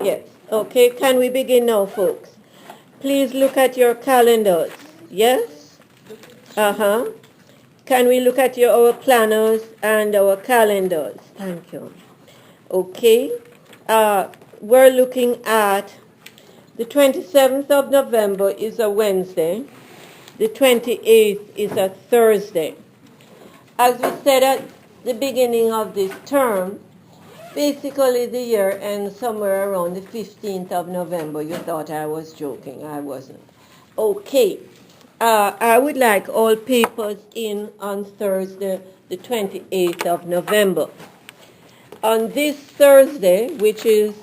Yes. Okay, can we begin now, folks? Please look at your calendars. Yes? Uh-huh. Can we look at our planners and our calendars? Thank you. Okay. We're looking at the 27th of November is a Wednesday. The 28th is a Thursday. As we said at the beginning of this term, basically the year ends somewhere around the 15th of November. You thought I was joking. I wasn't. Okay. I would like all papers in on Thursday, the 28th of November. On this Thursday, which is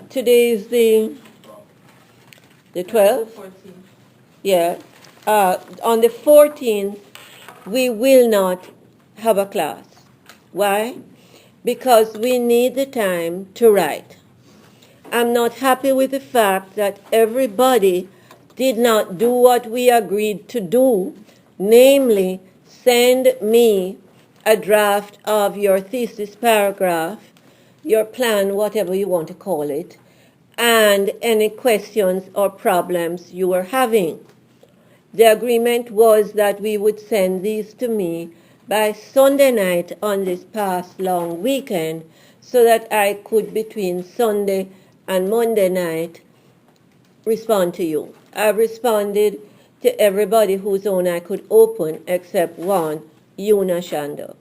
today is the 12th? Yeah. On the 14th, we will not have a class. Why? Because we need the time to write. I'm not happy with the fact that everybody did not do what we agreed to do, namely send me a draft of your thesis paragraph, your plan, whatever you want to call it, and any questions or problems you were having. The agreement was that we would send these to me by Sunday night on this past long weekend so that I could, between Sunday and Monday night, respond to you. I've responded to everybody whose own I could open except one, Yuna Shanda.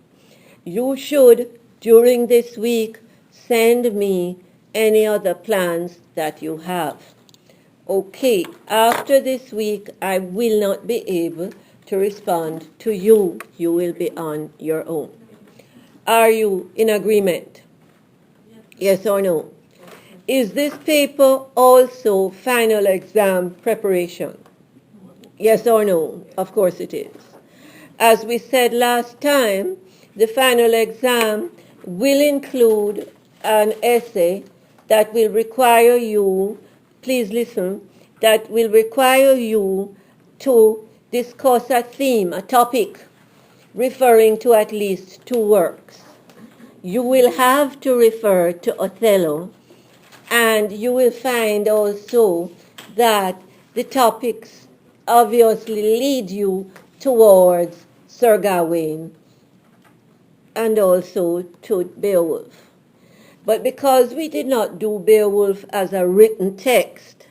You should, during this week, send me any other plans that you have. Okay, after this week, I will not be able to respond to you. You will be on your own. Are you in agreement? Yes or no? Is this paper also final exam preparation? Yes or no? Of course it is. As we said last time, the final exam will include an essay that will require you, please listen, that will require you to discuss a theme, a topic, referring to at least two works. You will have to refer to Othello, and you will find also that the topics obviously lead you towards Sir Gawain and also to Beowulf. But because we did not do Beowulf as a written text,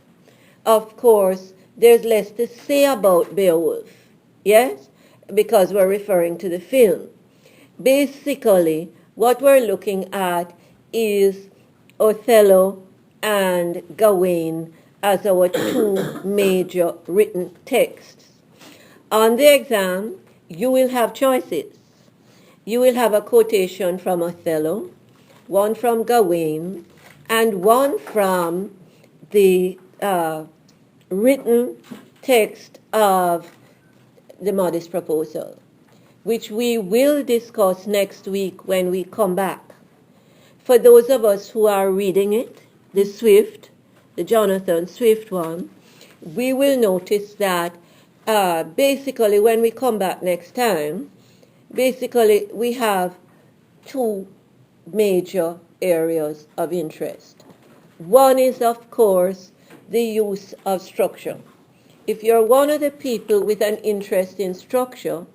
of course, there's less to say about Beowulf, yes? Because we're referring to the film. Basically, what we're looking at is Othello and Gawain as our two major written texts. On the exam, you will have choices. You will have a quotation from Othello, one from Gawain, and one from the written text of the Modest Proposal, which we will discuss next week when we come back. For those of us who are reading it, the Swift, the Jonathan Swift one, we will notice that basically when we come back next time, basically we have two major areas of interest. One is, of course, the use of structure. If you're one of the people with an interest in structure,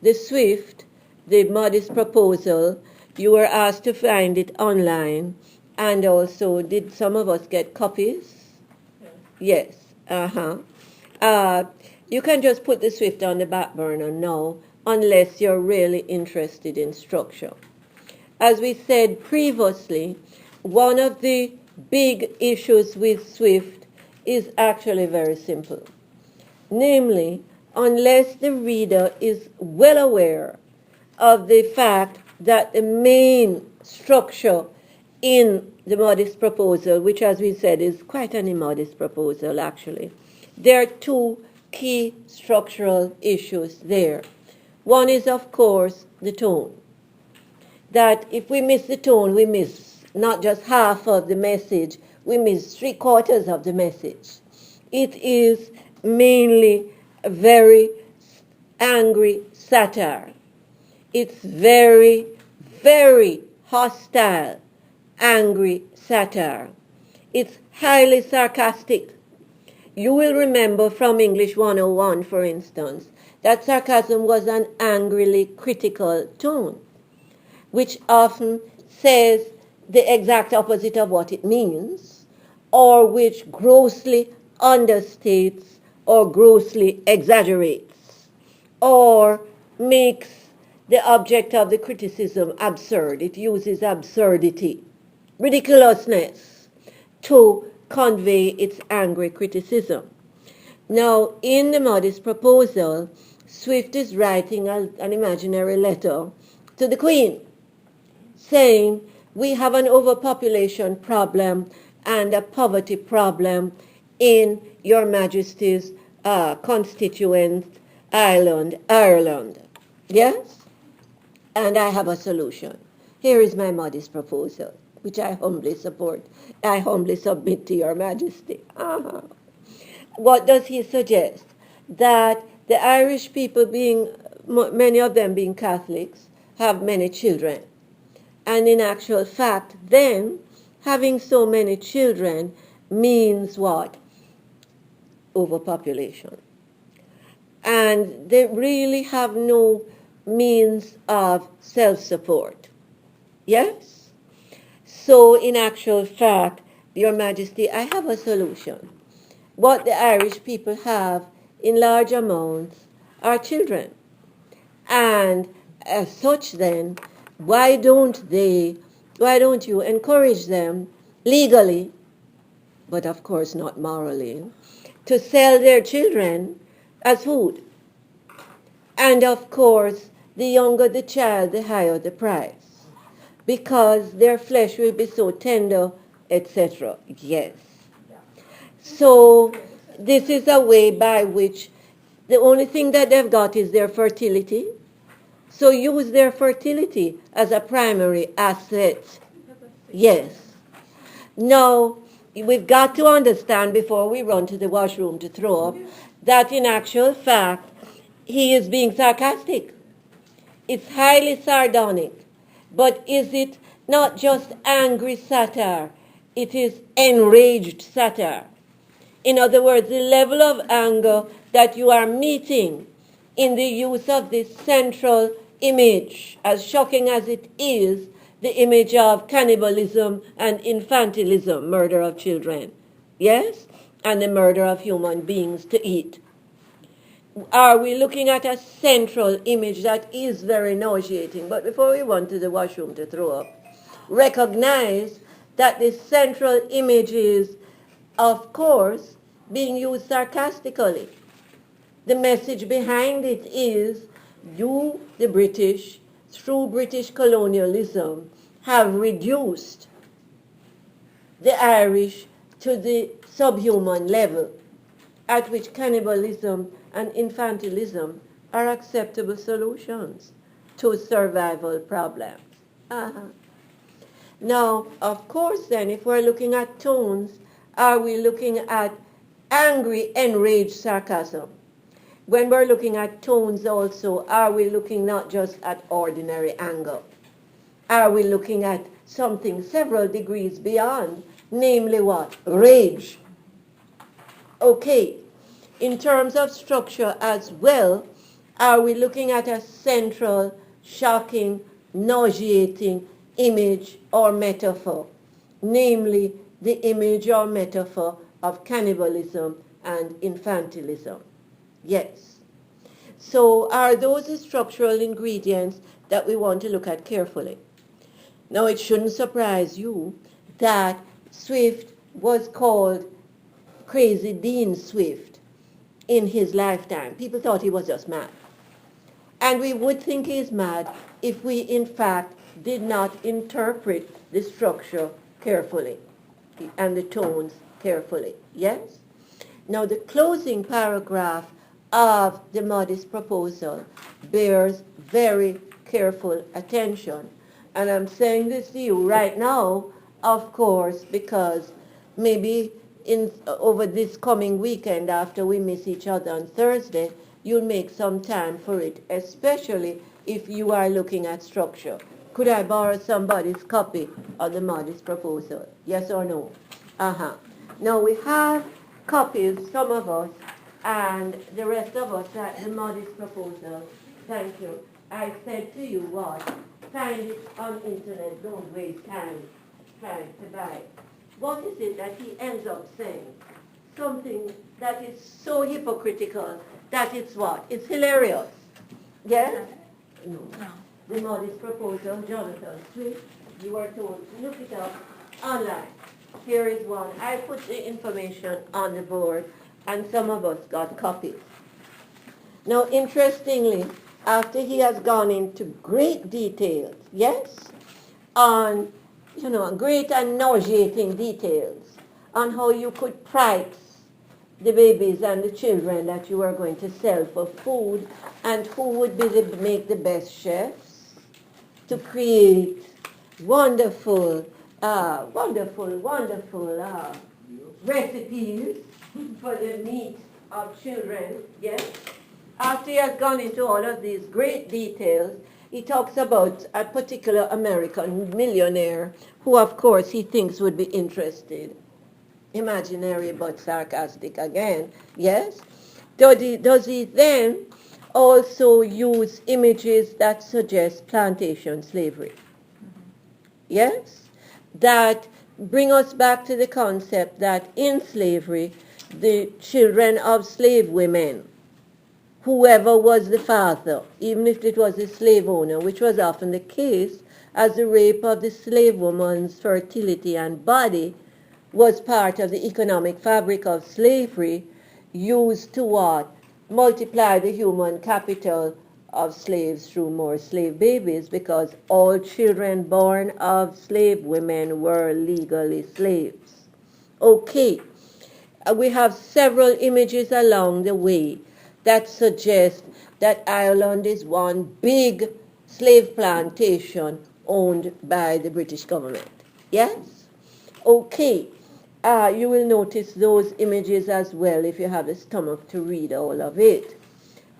the Swift, the Modest Proposal, you were asked to find it online, and also, did some of us get copies? Yes. You can just put the Swift on the back burner now, unless you're really interested in structure. As we said previously, one of the big issues with Swift is actually very simple. Namely, unless the reader is well aware of the fact that the main structure in the Modest Proposal, which as we said is quite an immodest proposal actually, there are two key structural issues there. One is, of course, the tone. That if we miss the tone, we miss not just half of the message, we miss 3/4 of the message. It is mainly a very angry satire. It's very, very hostile angry satire. It's highly sarcastic. You will remember from English 101, for instance, that sarcasm was an angrily critical tone, which often says the exact opposite of what it means, or which grossly understates or grossly exaggerates, or makes the object of the criticism absurd. It uses absurdity, ridiculousness, to convey its angry criticism. Now, in the modest proposal, Swift is writing an imaginary letter to the Queen, saying, we have an overpopulation problem and a poverty problem in Your Majesty's constituent island, Ireland. Yes? And I have a solution. Here is my modest proposal, which I humbly support. I humbly submit to Your Majesty. What does he suggest? That the Irish people, being many of them being Catholics, have many children. And in actual fact, then, having so many children means what? Overpopulation. And they really have no means of self-support. Yes? So in actual fact, Your Majesty, I have a solution. What the Irish people have in large amounts are children. And as such then, why don't you encourage them legally, but of course not morally, to sell their children as food? And of course, the younger the child, the higher the price, because their flesh will be so tender, etc. Yes. So this is a way by which the only thing that they've got is their fertility. So use their fertility as a primary asset. Yes. Now, we've got to understand before we run to the washroom to throw up that in actual fact, he is being sarcastic. It's highly sardonic. But is it not just angry satire? It is enraged satire. In other words, the level of anger that you are meeting in the use of this central image, as shocking as it is, the image of cannibalism and infantilism, murder of children, yes, and the murder of human beings to eat. Are we looking at a central image that is very nauseating? But before we run to the washroom to throw up, recognize that this central image is, of course, being used sarcastically. The message behind it is, you, the British, through British colonialism, have reduced the Irish to the subhuman level at which cannibalism and infantilism are acceptable solutions to survival problems. Now, of course, then, if we're looking at tones, are we looking at angry, enraged sarcasm? When we're looking at tones also, are we looking not just at ordinary anger? Are we looking at something several degrees beyond, namely what? Rage. Okay. In terms of structure as well, are we looking at a central, shocking, nauseating image or metaphor, namely the image or metaphor of cannibalism and infantilism? Yes. So are those the structural ingredients that we want to look at carefully? Now, it shouldn't surprise you that Swift was called Crazy Dean Swift in his lifetime. People thought he was just mad. And we would think he's mad if we, in fact, did not interpret the structure carefully and the tones carefully. Yes? Now, the closing paragraph of the modest proposal bears very careful attention. And I'm saying this to you right now, of course, because maybe over this coming weekend after we miss each other on Thursday, you'll make some time for it, especially if you are looking at structure. Could I borrow somebody's copy of the modest proposal? Yes or no? Uh-huh. Now we have copies, some of us, and the rest of us at the modest proposal. Thank you. I said to you what? Find it on internet, don't waste time trying to buy it. What is it that he ends up saying? Something that is so hypocritical that it's what? It's hilarious. Yes? No. The modest proposal, Jonathan Swift, you were told, look it up online. Here is one. I put the information on the board, and some of us got copies. Now, interestingly, after he has gone into great details, yes, on, great and nauseating details on how you could price the babies and the children that you were going to sell for food, and who would make the best chefs, to create wonderful recipes for the meat of children, yes? After he has gone into all of these great details, he talks about a particular American millionaire who, of course, he thinks would be interested. Imaginary but sarcastic again, yes? Does he then also use images that suggest plantation slavery? Yes? That bring us back to the concept that in slavery, the children of slave women, whoever was the father, even if it was a slave owner, which was often the case, as the rape of the slave woman's fertility and body was part of the economic fabric of slavery, used to what? Multiply the human capital of slaves through more slave babies, because all children born of slave women were legally slaves. Okay, we have several images along the way that suggest that Ireland is one big slave plantation owned by the British government. Yes? Okay. You will notice those images as well if you have the stomach to read all of it.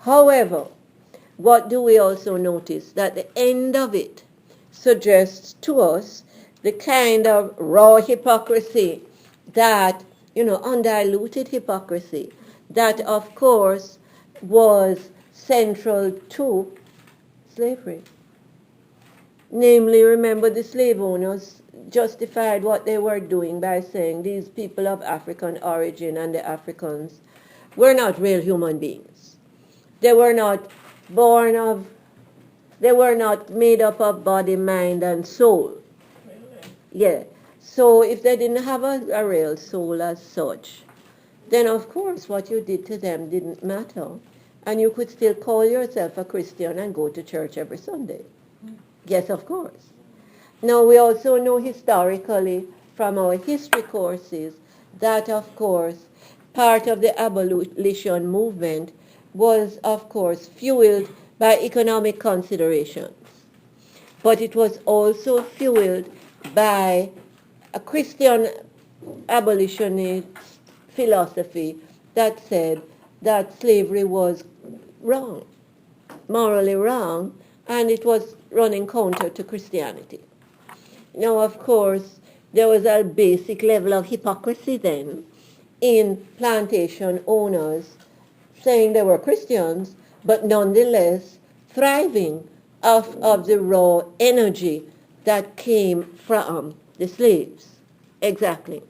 However, what do we also notice? That the end of it suggests to us the kind of raw hypocrisy that, undiluted hypocrisy, that of course was central to slavery. Namely, remember, the slave owners justified what they were doing by saying these people of African origin and the Africans were not real human beings. They were not made up of body, mind, and soul. Yeah. So if they didn't have a real soul as such, then of course what you did to them didn't matter. And you could still call yourself a Christian and go to church every Sunday. Yes, of course. Now, we also know historically from our history courses that, of course, part of the abolition movement was, of course, fueled by economic considerations. But it was also fueled by a Christian abolitionist philosophy that said that slavery was wrong, morally wrong, and it was running counter to Christianity. Now, of course, there was a basic level of hypocrisy then in plantation owners saying they were Christians, but nonetheless thriving off of the raw energy that came from the slaves. Exactly.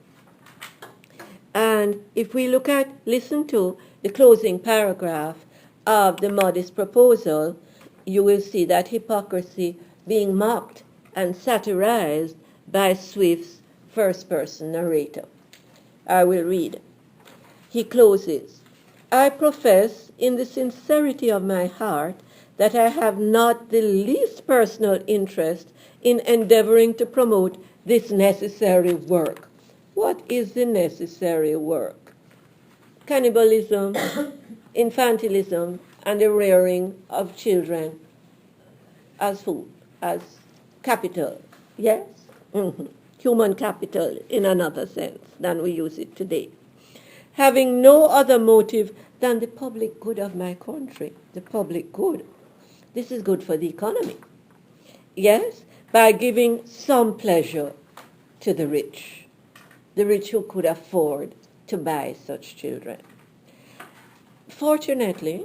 And if we listen to the closing paragraph of the modest proposal, you will see that hypocrisy being mocked and satirized by Swift's first-person narrator. I will read. He closes, I profess in the sincerity of my heart that I have not the least personal interest in endeavoring to promote this necessary work. What is the necessary work? Cannibalism, infantilism, and the rearing of children as food, as capital, yes? Mm-hmm. Human capital in another sense than we use it today. Having no other motive than the public good of my country, the public good. This is good for the economy. Yes? by giving some pleasure to the rich who could afford to buy such children. Fortunately,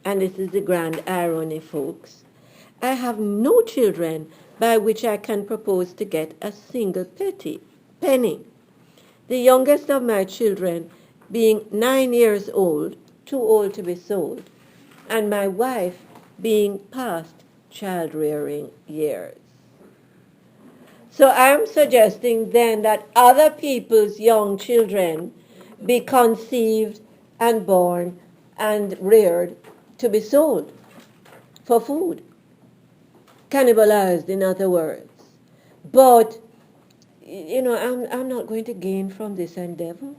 and this is the grand irony, folks, I have no children by which I can propose to get a single penny. The youngest of my children being 9 years old, too old to be sold, and my wife being past child-rearing years. So I am suggesting then that other people's young children be conceived and born and reared to be sold for food. Cannibalized, in other words. But, I'm not going to gain from this endeavor.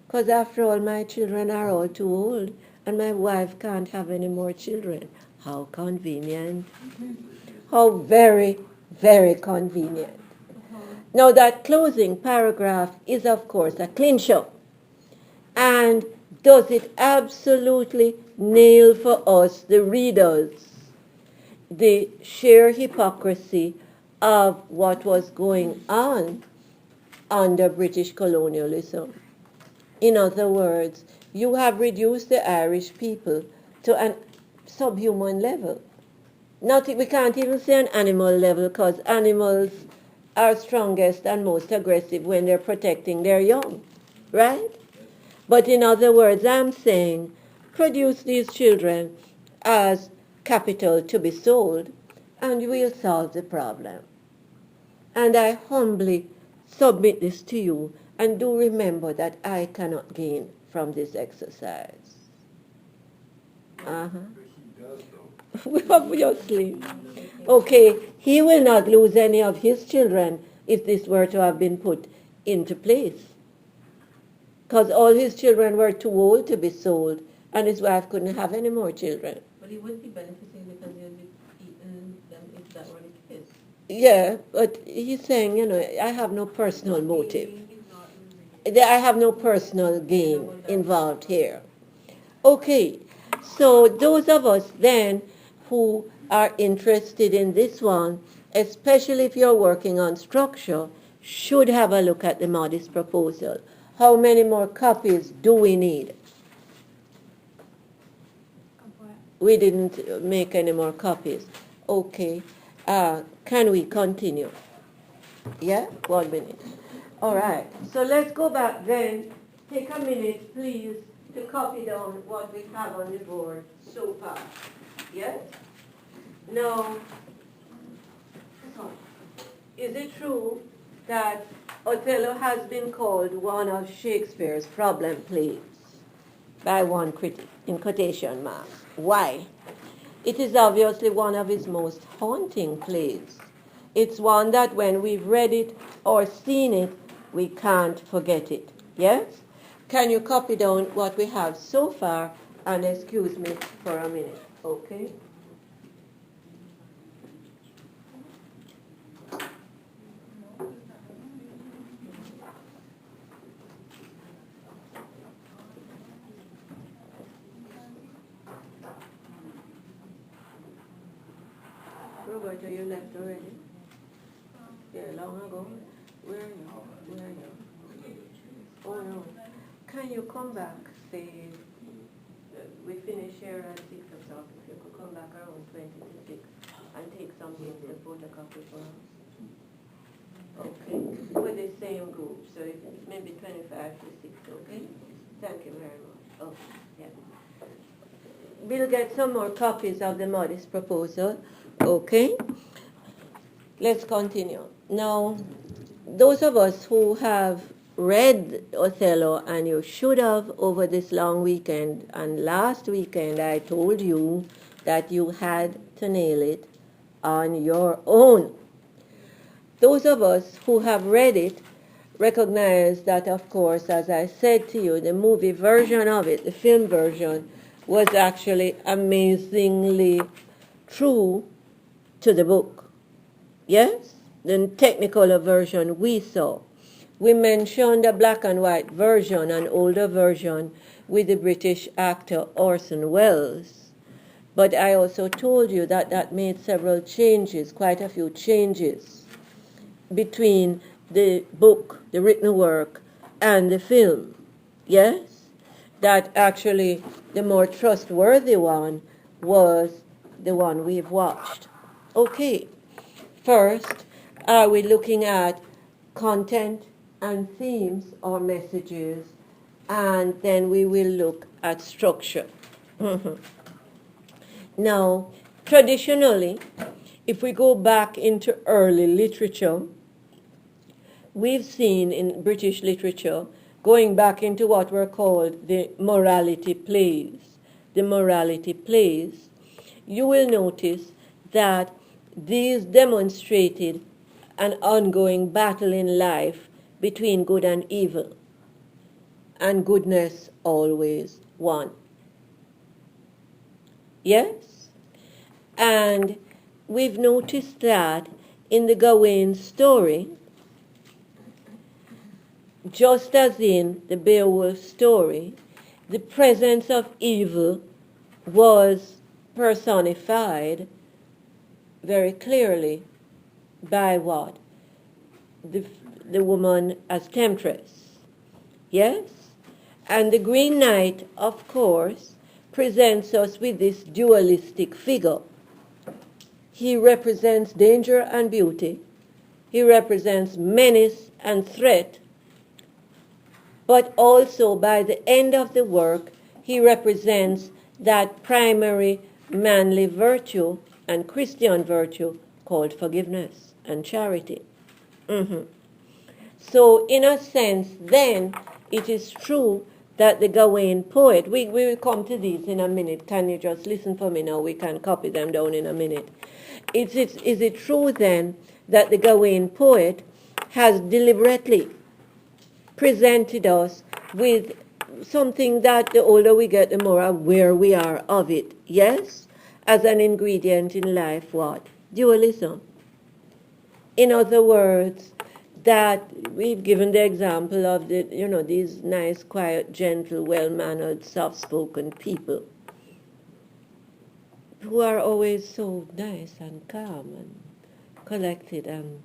Because after all, my children are all too old, and my wife can't have any more children. How convenient. How very, very convenient. Now, that closing paragraph is, of course, a clincher. And does it absolutely nail for us, the readers, the sheer hypocrisy of what was going on under British colonialism. In other words, you have reduced the Irish people to an subhuman level. We can't even say an animal level, because animals are strongest and most aggressive when they're protecting their young, right? But in other words, I'm saying produce these children as capital to be sold, and we'll solve the problem. And I humbly submit this to you, and do remember that I cannot gain from this exercise. Obviously. Okay, he will not lose any of his children if this were to have been put into place. Because all his children were too old to be sold, and his wife couldn't have any more children. But he wouldn't be benefiting because he'll be eating them if that were the case. Yeah, but he's saying, I have no personal motive. I have no personal gain involved here. Okay, so those of us then who are interested in this one, especially if you're working on structure, should have a look at the modest proposal. How many more copies do we need? We didn't make any more copies. Okay. Can we continue? Yeah? 1 minute. All right. So let's go back then. Take a minute, please, to copy down what we have on the board so far. Yes? Now, is it true that Othello has been called one of Shakespeare's problem plays by one critic, in quotation marks? Why? It is obviously one of his most haunting plays. It's one that when we've read it or seen it, we can't forget it. Yes? Can you copy down what we have so far and excuse me for a minute? Okay? Roberto, you left already? Yeah, long ago. Where are you? Oh no. Can you come back, say, we finish here at 6 o'clock. If you could come back around 20 to 6 and take something to photocopy for us. Okay. With the same group, so maybe 25 to 6, okay? Thank you very much. Oh, yeah. We'll get some more copies of the modest proposal. Okay, let's continue. Now, those of us who have read Othello, and you should have over this long weekend, and last weekend I told you that you had to nail it on your own. Those of us who have read it recognize that, of course, as I said to you, the movie version of it, the film version, was actually amazingly true to the book. Yes? The technicolor version we saw. We mentioned a black and white version, an older version, with the British actor Orson Welles. But I also told you that that made several changes, quite a few changes, between the book, the written work, and the film. Yes? That actually the more trustworthy one was the one we've watched. Okay. First, are we looking at content and themes or messages? And then we will look at structure. Now, traditionally, if we go back into early literature, we've seen in British literature, going back into what were called the morality plays. The morality plays, you will notice that these demonstrated an ongoing battle in life between good and evil, and goodness always won. Yes? And we've noticed that in the Gawain story, just as in the Beowulf story, the presence of evil was personified very clearly by what? The woman as temptress. Yes? And the Green Knight, of course, presents us with this dualistic figure. He represents danger and beauty. He represents menace and threat. But also, by the end of the work, he represents that primary manly virtue and Christian virtue called forgiveness and charity. So, in a sense, then, it is true that the Gawain poet, we will come to these in a minute. Can you just listen for me now? We can copy them down in a minute. Is it true, then, that the Gawain poet has deliberately presented us with something that the older we get, the more aware we are of it? Yes? As an ingredient in life, what? Dualism. In other words, that we've given the example of these nice, quiet, gentle, well-mannered, soft-spoken people who are always so nice and calm and collected and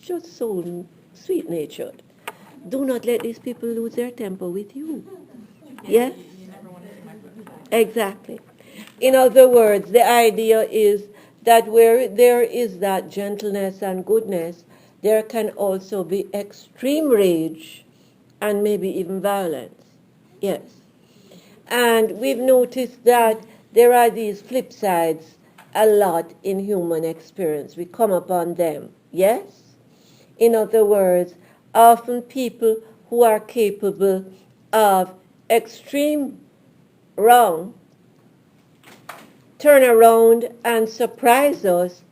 just so sweet-natured. Do not let these people lose their temper with you. Yes? You never want to see my foot. Exactly. In other words, the idea is that where there is that gentleness and goodness, there can also be extreme rage and maybe even violence. Yes. And we've noticed that there are these flip sides a lot in human experience. We come upon them. Yes? In other words, often people who are capable of extreme wrong turn around and surprise us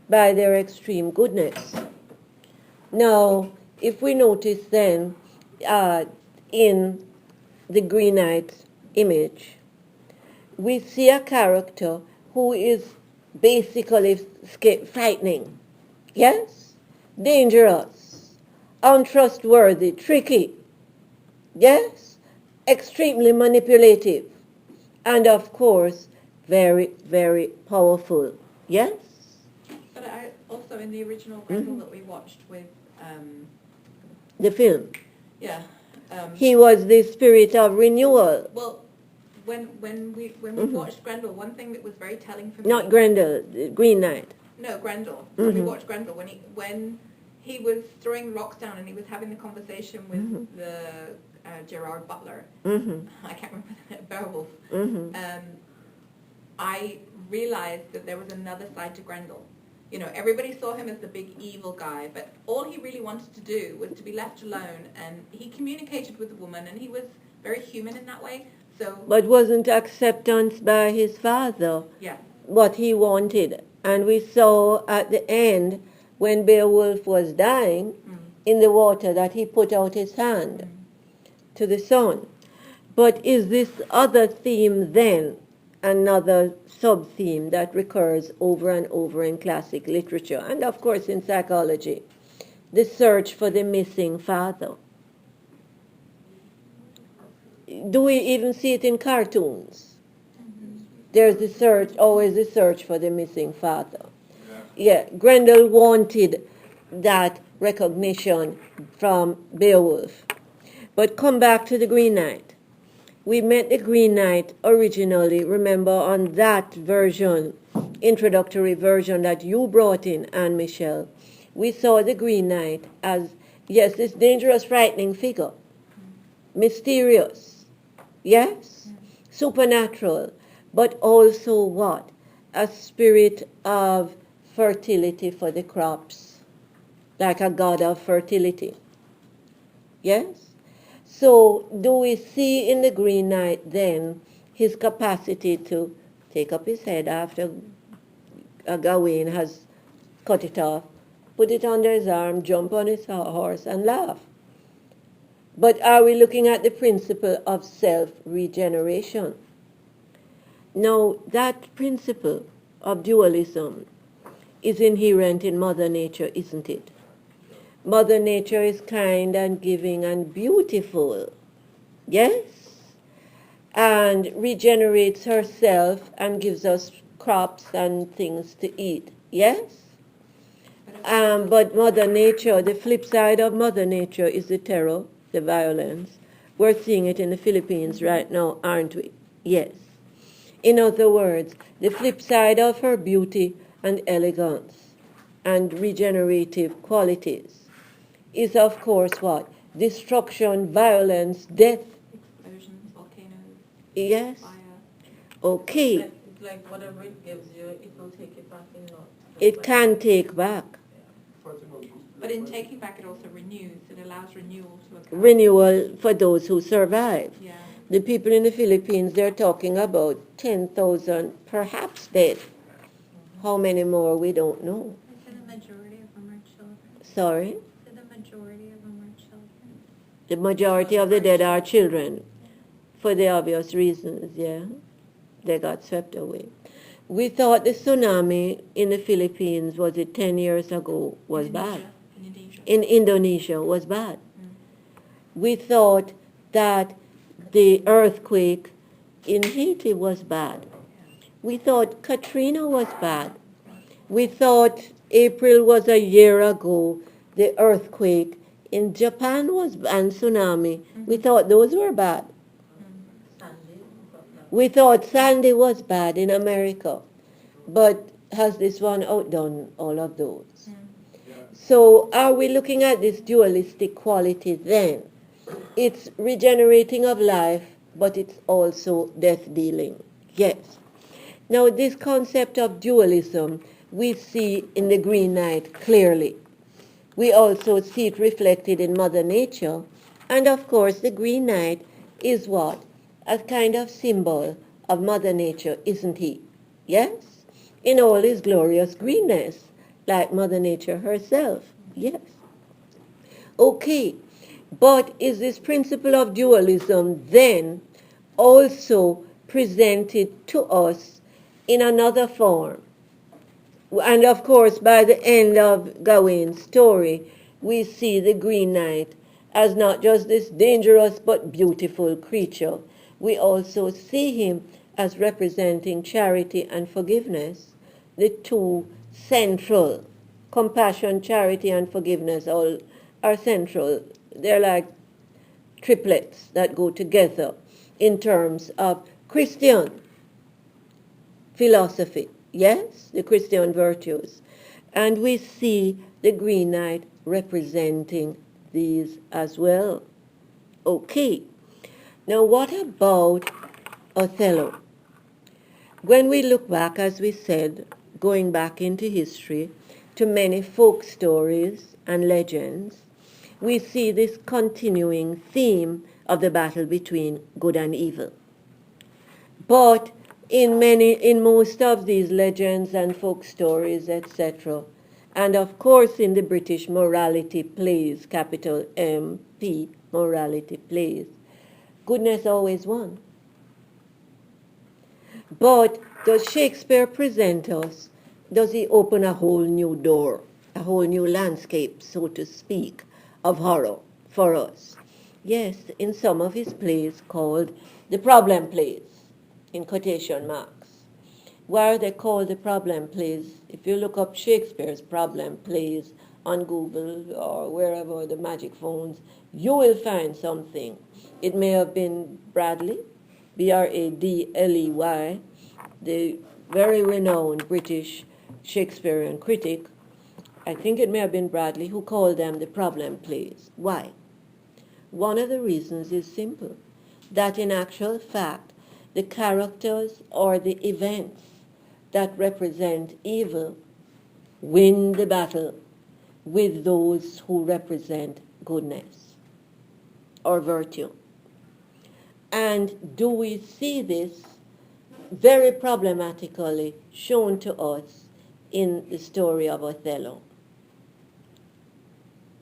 by their extreme goodness. Now, if we notice then in the Green Knight's image, we see a character who is basically frightening, yes, dangerous, untrustworthy, tricky, yes, extremely manipulative, and of course, very, very powerful, yes? But I also in the original Grendel that we watched with, The film. yeah. He was the spirit of renewal. Well, when we watched Grendel, one thing that was very telling for me. Not Grendel, the Green Knight. No, Grendel. When we watched Grendel, when he was throwing rocks down and he was having the conversation with the Gerard Butler. I can't remember Beowulf. I realized that there was another side to Grendel. You know, everybody saw him as the big evil guy, but all he really wanted to do was to be left alone, and he communicated with the woman, and he was very human in that way. So, But wasn't acceptance by his father yeah, what he wanted? And we saw at the end, when Beowulf was dying in the water, that he put out his hand to the sun. But is this other theme then another sub-theme that recurs over and over in classic literature, and of course in psychology? The search for the missing father. Do we even see it in cartoons? There's the search, always the search for the missing father. Yeah, Grendel wanted that recognition from Beowulf. But come back to the Green Knight. We met the Green Knight originally, remember, on that version, introductory version that you brought in, Anne Michelle. We saw the Green Knight as, yes, this dangerous, frightening figure. Mysterious, yes? Supernatural, but also what? A spirit of fertility for the crops, like a god of fertility. Yes? So, do we see in the Green Knight then his capacity to take up his head after Gawain has cut it off, put it under his arm, jump on his horse, and laugh? But are we looking at the principle of self-regeneration? Now, that principle of dualism is inherent in Mother Nature, isn't it? Mother Nature is kind and giving and beautiful, yes? And regenerates herself and gives us crops and things to eat, yes? But Mother Nature, the flip side of Mother Nature is the terror, the violence. We're seeing it in the Philippines right now, aren't we? Yes. In other words, the flip side of her beauty and elegance and regenerative qualities is, of course, what? Destruction, violence, death. Explosions, volcanoes, Yes. fire. Okay. It's like whatever it gives you, it will take it back in not. It can take back. But in taking back, it also renews. It allows renewal to occur. Renewal for those who survive. Yeah. The people in the Philippines, they're talking about 10,000 perhaps dead. How many more, we don't know. So the majority of them are children. Sorry? So the majority of them are children. The majority of the dead are children, for the obvious reasons, yeah. They got swept away. We thought the tsunami in the Philippines, was it 10 years ago, was bad. In Indonesia was bad. We thought that the earthquake in Haiti was bad. We thought Katrina was bad. We thought April was a year ago, the earthquake in Japan was, and tsunami. We thought those were bad. We thought Sandy was bad in America. But has this one outdone all of those? So are we looking at this dualistic quality then? It's regenerating of life, but it's also death dealing. Yes. Now this concept of dualism we see in the Green Knight clearly. We also see it reflected in Mother Nature. And of course the Green Knight is what? A kind of symbol of Mother Nature, isn't he? Yes? In all his glorious greenness, like Mother Nature herself. Yes. Okay. But is this principle of dualism then also presented to us in another form? And of course, by the end of Gawain's story, we see the Green Knight as not just this dangerous but beautiful creature. We also see him as representing charity and forgiveness, the two central. Compassion, charity, and forgiveness all are central. They're like triplets that go together in terms of Christian philosophy. Yes, the Christian virtues. And we see the Green Knight representing these as well. Okay. Now what about Othello? When we look back, as we said, going back into history, to many folk stories and legends, we see this continuing theme of the battle between good and evil. But in most of these legends and folk stories, etc., and of course in the British morality plays, capital MP, morality plays, goodness always won. But does Shakespeare present us, does he open a whole new door, a whole new landscape, so to speak, of horror for us? Yes, in some of his plays called the problem plays, in quotation marks. why are they called the problem plays? If you look up Shakespeare's problem plays on Google or wherever, the magic phones, you will find something. It may have been Bradley, Bradley, the very renowned British Shakespearean critic. I think it may have been Bradley who called them the problem plays. Why? One of the reasons is simple, that in actual fact, the characters or the events that represent evil win the battle with those who represent goodness or virtue. And do we see this very problematically shown to us in the story of Othello?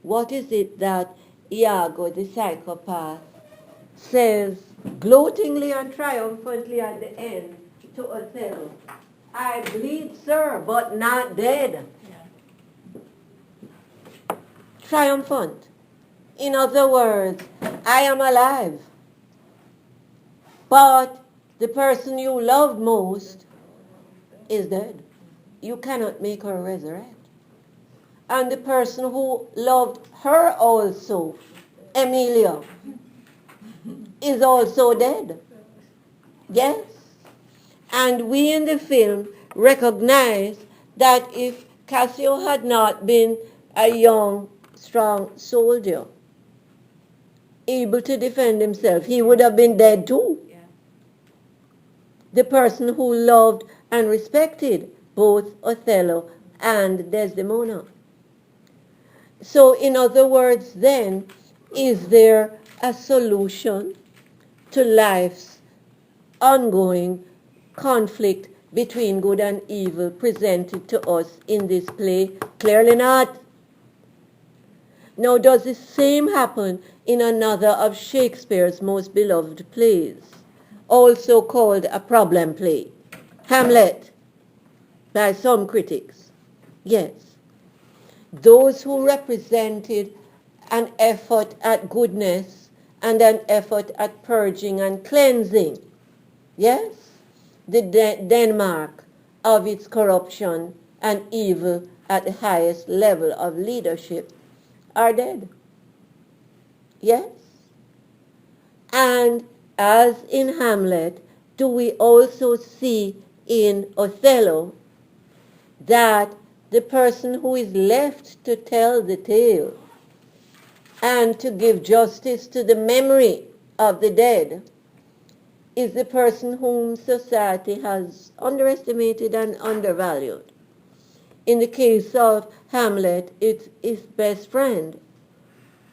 What is it that Iago, the psychopath, says gloatingly and triumphantly at the end to Othello? I bleed, sir, but not dead. Triumphant. In other words, I am alive. But the person you loved most is dead. You cannot make her resurrect. And the person who loved her also, Emilia, is also dead. Yes? And we in the film recognize that if Cassio had not been a young, strong soldier, able to defend himself, he would have been dead too. Yeah. The person who loved and respected both Othello and Desdemona. So, in other words, then, is there a solution to life's ongoing conflict between good and evil presented to us in this play? Clearly not. Now, does the same happen in another of Shakespeare's most beloved plays, also called a problem play, Hamlet, by some critics? Yes. Those who represented an effort at goodness and an effort at purging and cleansing, yes, the Denmark of its corruption and evil at the highest level of leadership, are dead. Yes? And as in Hamlet, do we also see in Othello that the person who is left to tell the tale and to give justice to the memory of the dead is the person whom society has underestimated and undervalued? In the case of Hamlet, it's his best friend,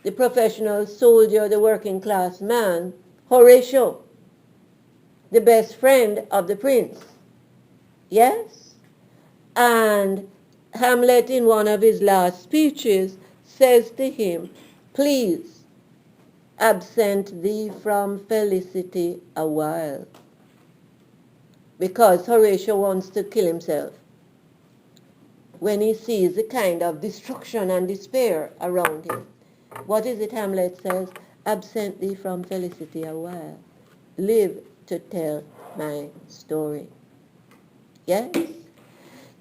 the professional soldier, the working class man, Horatio, the best friend of the prince. Yes? And Hamlet, in one of his last speeches, says to him, please, absent thee from felicity a while. Because Horatio wants to kill himself when he sees the kind of destruction and despair around him. What is it Hamlet says? Absent thee from felicity a while. Live to tell my story. Yes?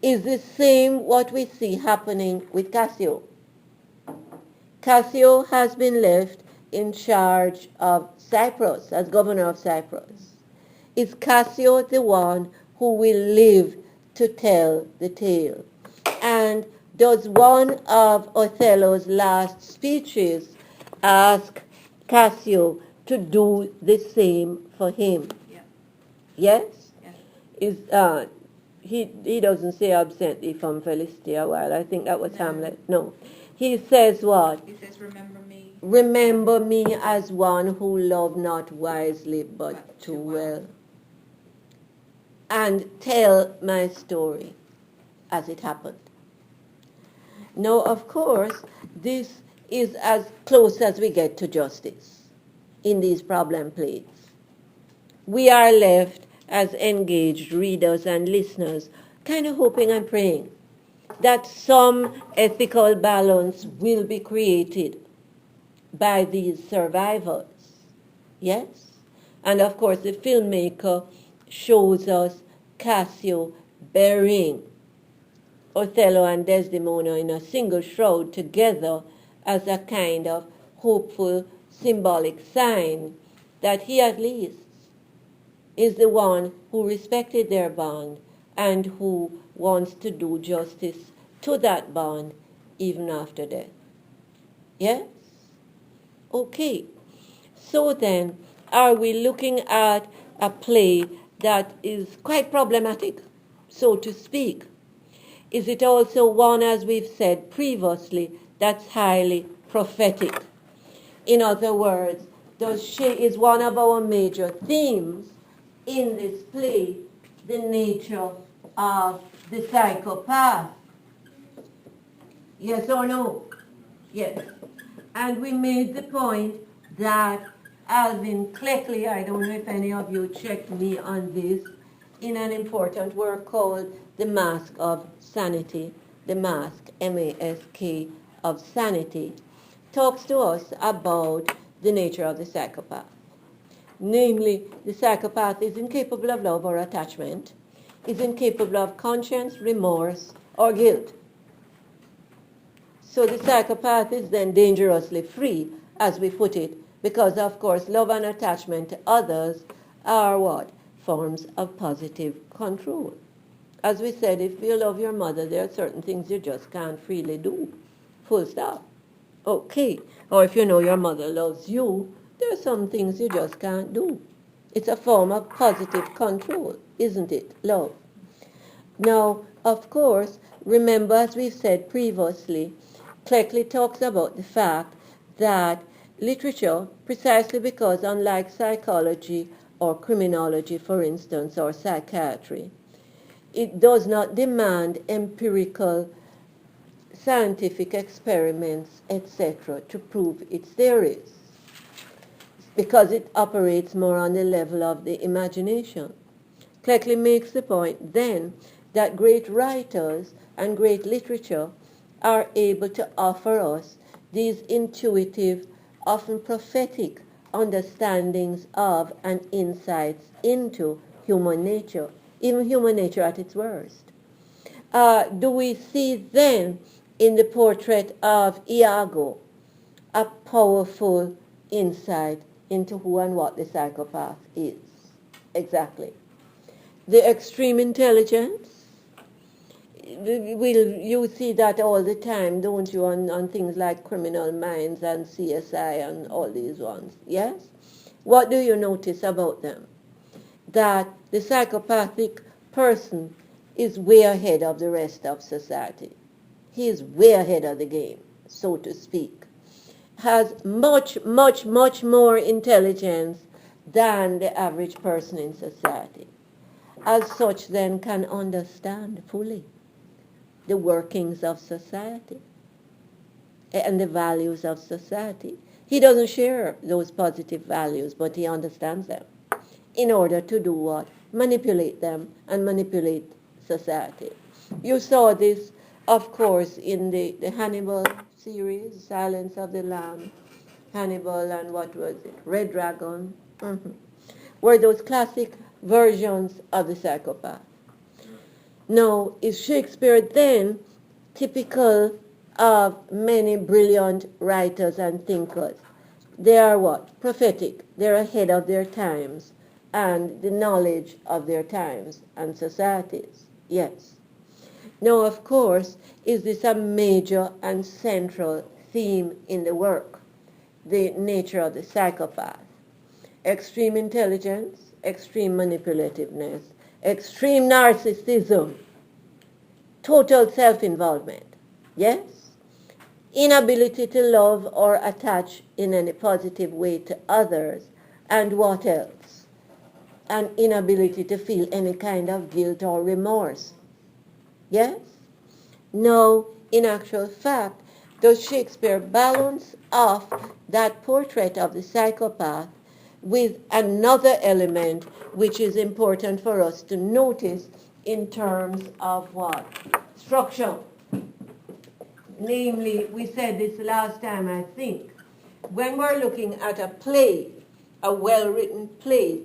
Is the same what we see happening with Cassio. Cassio has been left in charge of Cyprus, as governor of Cyprus. Is Cassio the one who will live to tell the tale? And does one of Othello's last speeches ask Cassio to do the same for him? Yeah. Yes? Yes. He doesn't say absent thee from felicity a while. I think that was Hamlet. No. He says what? He says, remember me. Remember me as one who loved not wisely but too well. And tell my story as it happened. Now, of course, this is as close as we get to justice in these problem plays. We are left as engaged readers and listeners kind of hoping and praying that some ethical balance will be created by these survivors. Yes? And of course, the filmmaker shows us Cassio burying Othello and Desdemona in a single shroud together as a kind of hopeful symbolic sign that he at least is the one who respected their bond and who wants to do justice to that bond even after death. Yes? Okay. So then, are we looking at a play that is quite problematic, so to speak? Is it also one, as we've said previously, that's highly prophetic? In other words, is one of our major themes in this play the nature of the psychopath? Yes or no? Yes. And we made the point that Alvin Cleckley, I don't know if any of you checked me on this, in an important work called The Mask of Sanity, the mask, M-A-S-K, of sanity, talks to us about the nature of the psychopath. Namely, the psychopath is incapable of love or attachment, is incapable of conscience, remorse, or guilt. So the psychopath is then dangerously free, as we put it, because of course love and attachment to others are what? Forms of positive control. As we said, if you love your mother, there are certain things you just can't freely do. Full stop. Okay. Or if you know your mother loves you, there are some things you just can't do. It's a form of positive control, isn't it? Love. Now, of course, remember, as we've said previously, Cleckley talks about the fact that literature, precisely because unlike psychology or criminology, for instance, or psychiatry, it does not demand empirical scientific experiments, etc., to prove its theories, because it operates more on the level of the imagination. Cleckley makes the point then that great writers and great literature are able to offer us these intuitive, often prophetic understandings of and insights into human nature, even human nature at its worst. Do we see then in the portrait of Iago a powerful insight into who and what the psychopath is? Exactly. The extreme intelligence, you see that all the time, don't you, on things like Criminal Minds and CSI and all these ones, yes? What do you notice about them? That the psychopathic person is way ahead of the rest of society. He is way ahead of the game, so to speak. Has much, much, much more intelligence than the average person in society. As such, then, can understand fully the workings of society and the values of society. He doesn't share those positive values, but he understands them in order to do what? Manipulate them and manipulate society. You saw this, of course, in the Hannibal series, Silence of the Lambs, Hannibal and what was it, Red Dragon, were those classic versions of the psychopath. Now, is Shakespeare then typical of many brilliant writers and thinkers? They are what? Prophetic. They're ahead of their times and the knowledge of their times and societies. Yes. Now, of course, is this a major and central theme in the work? The nature of the psychopath. Extreme intelligence, extreme manipulativeness, extreme narcissism, total self-involvement, yes? Inability to love or attach in any positive way to others, and what else? An inability to feel any kind of guilt or remorse, yes? No, in actual fact, does Shakespeare balance off that portrait of the psychopath with another element which is important for us to notice in terms of what? Structure. Namely, we said this last time, I think, when we're looking at a play, a well-written play,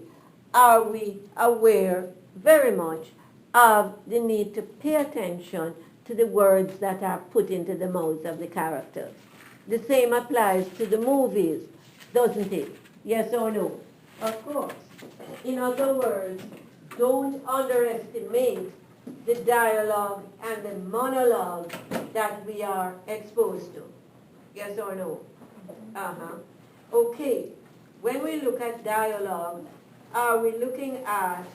are we aware very much of the need to pay attention to the words that are put into the mouths of the characters. The same applies to the movies, doesn't it? Yes or no? Of course. In other words, don't underestimate the dialogue and the monologue that we are exposed to. Yes or no? Uh-huh. Okay. When we look at dialogue, are we looking at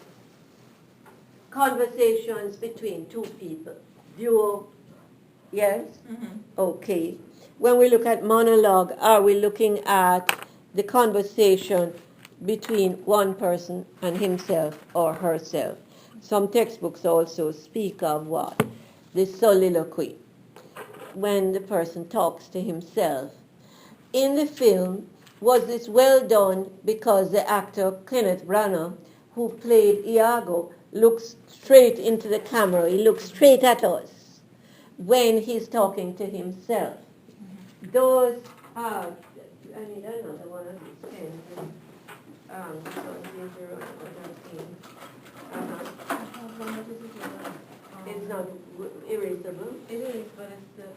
conversations between two people? Duo? Yes? Mm-hmm. Okay. When we look at monologue, are we looking at the conversation between one person and himself or herself? Some textbooks also speak of what? The soliloquy, when the person talks to himself. In the film, was this well done because the actor Kenneth Branagh, who played Iago, looks straight into the camera. He looks straight at us when he's talking to himself. Those are, I need another one of these pens. It's not erasable. It is, but it's the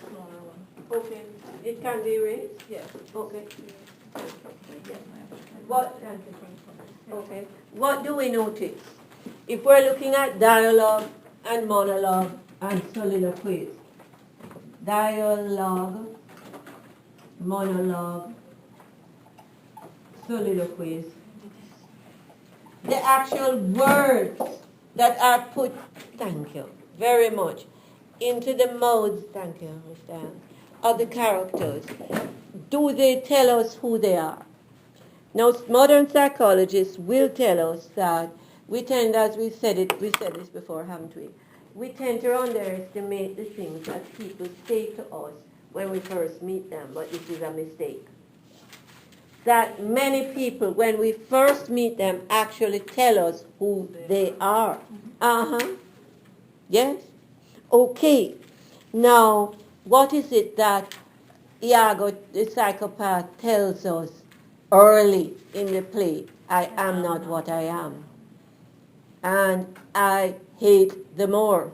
smaller one. Okay. It can be erased? Yes. Okay. What, okay. What do we notice? If we're looking at dialogue and monologue and soliloquies, dialogue, monologue, soliloquies, the actual words that are put, thank you very much, into the mouths, thank you, Miss Diane, of the characters. Do they tell us who they are? Now, modern psychologists will tell us that we tend, as we said this before, haven't we? We tend to underestimate the things that people say to us when we first meet them, but this is a mistake. That many people, when we first meet them, actually tell us who they are. Uh-huh. Yes? Okay. Now, what is it that Iago, the psychopath, tells us early in the play? I am not what I am. And I hate the more.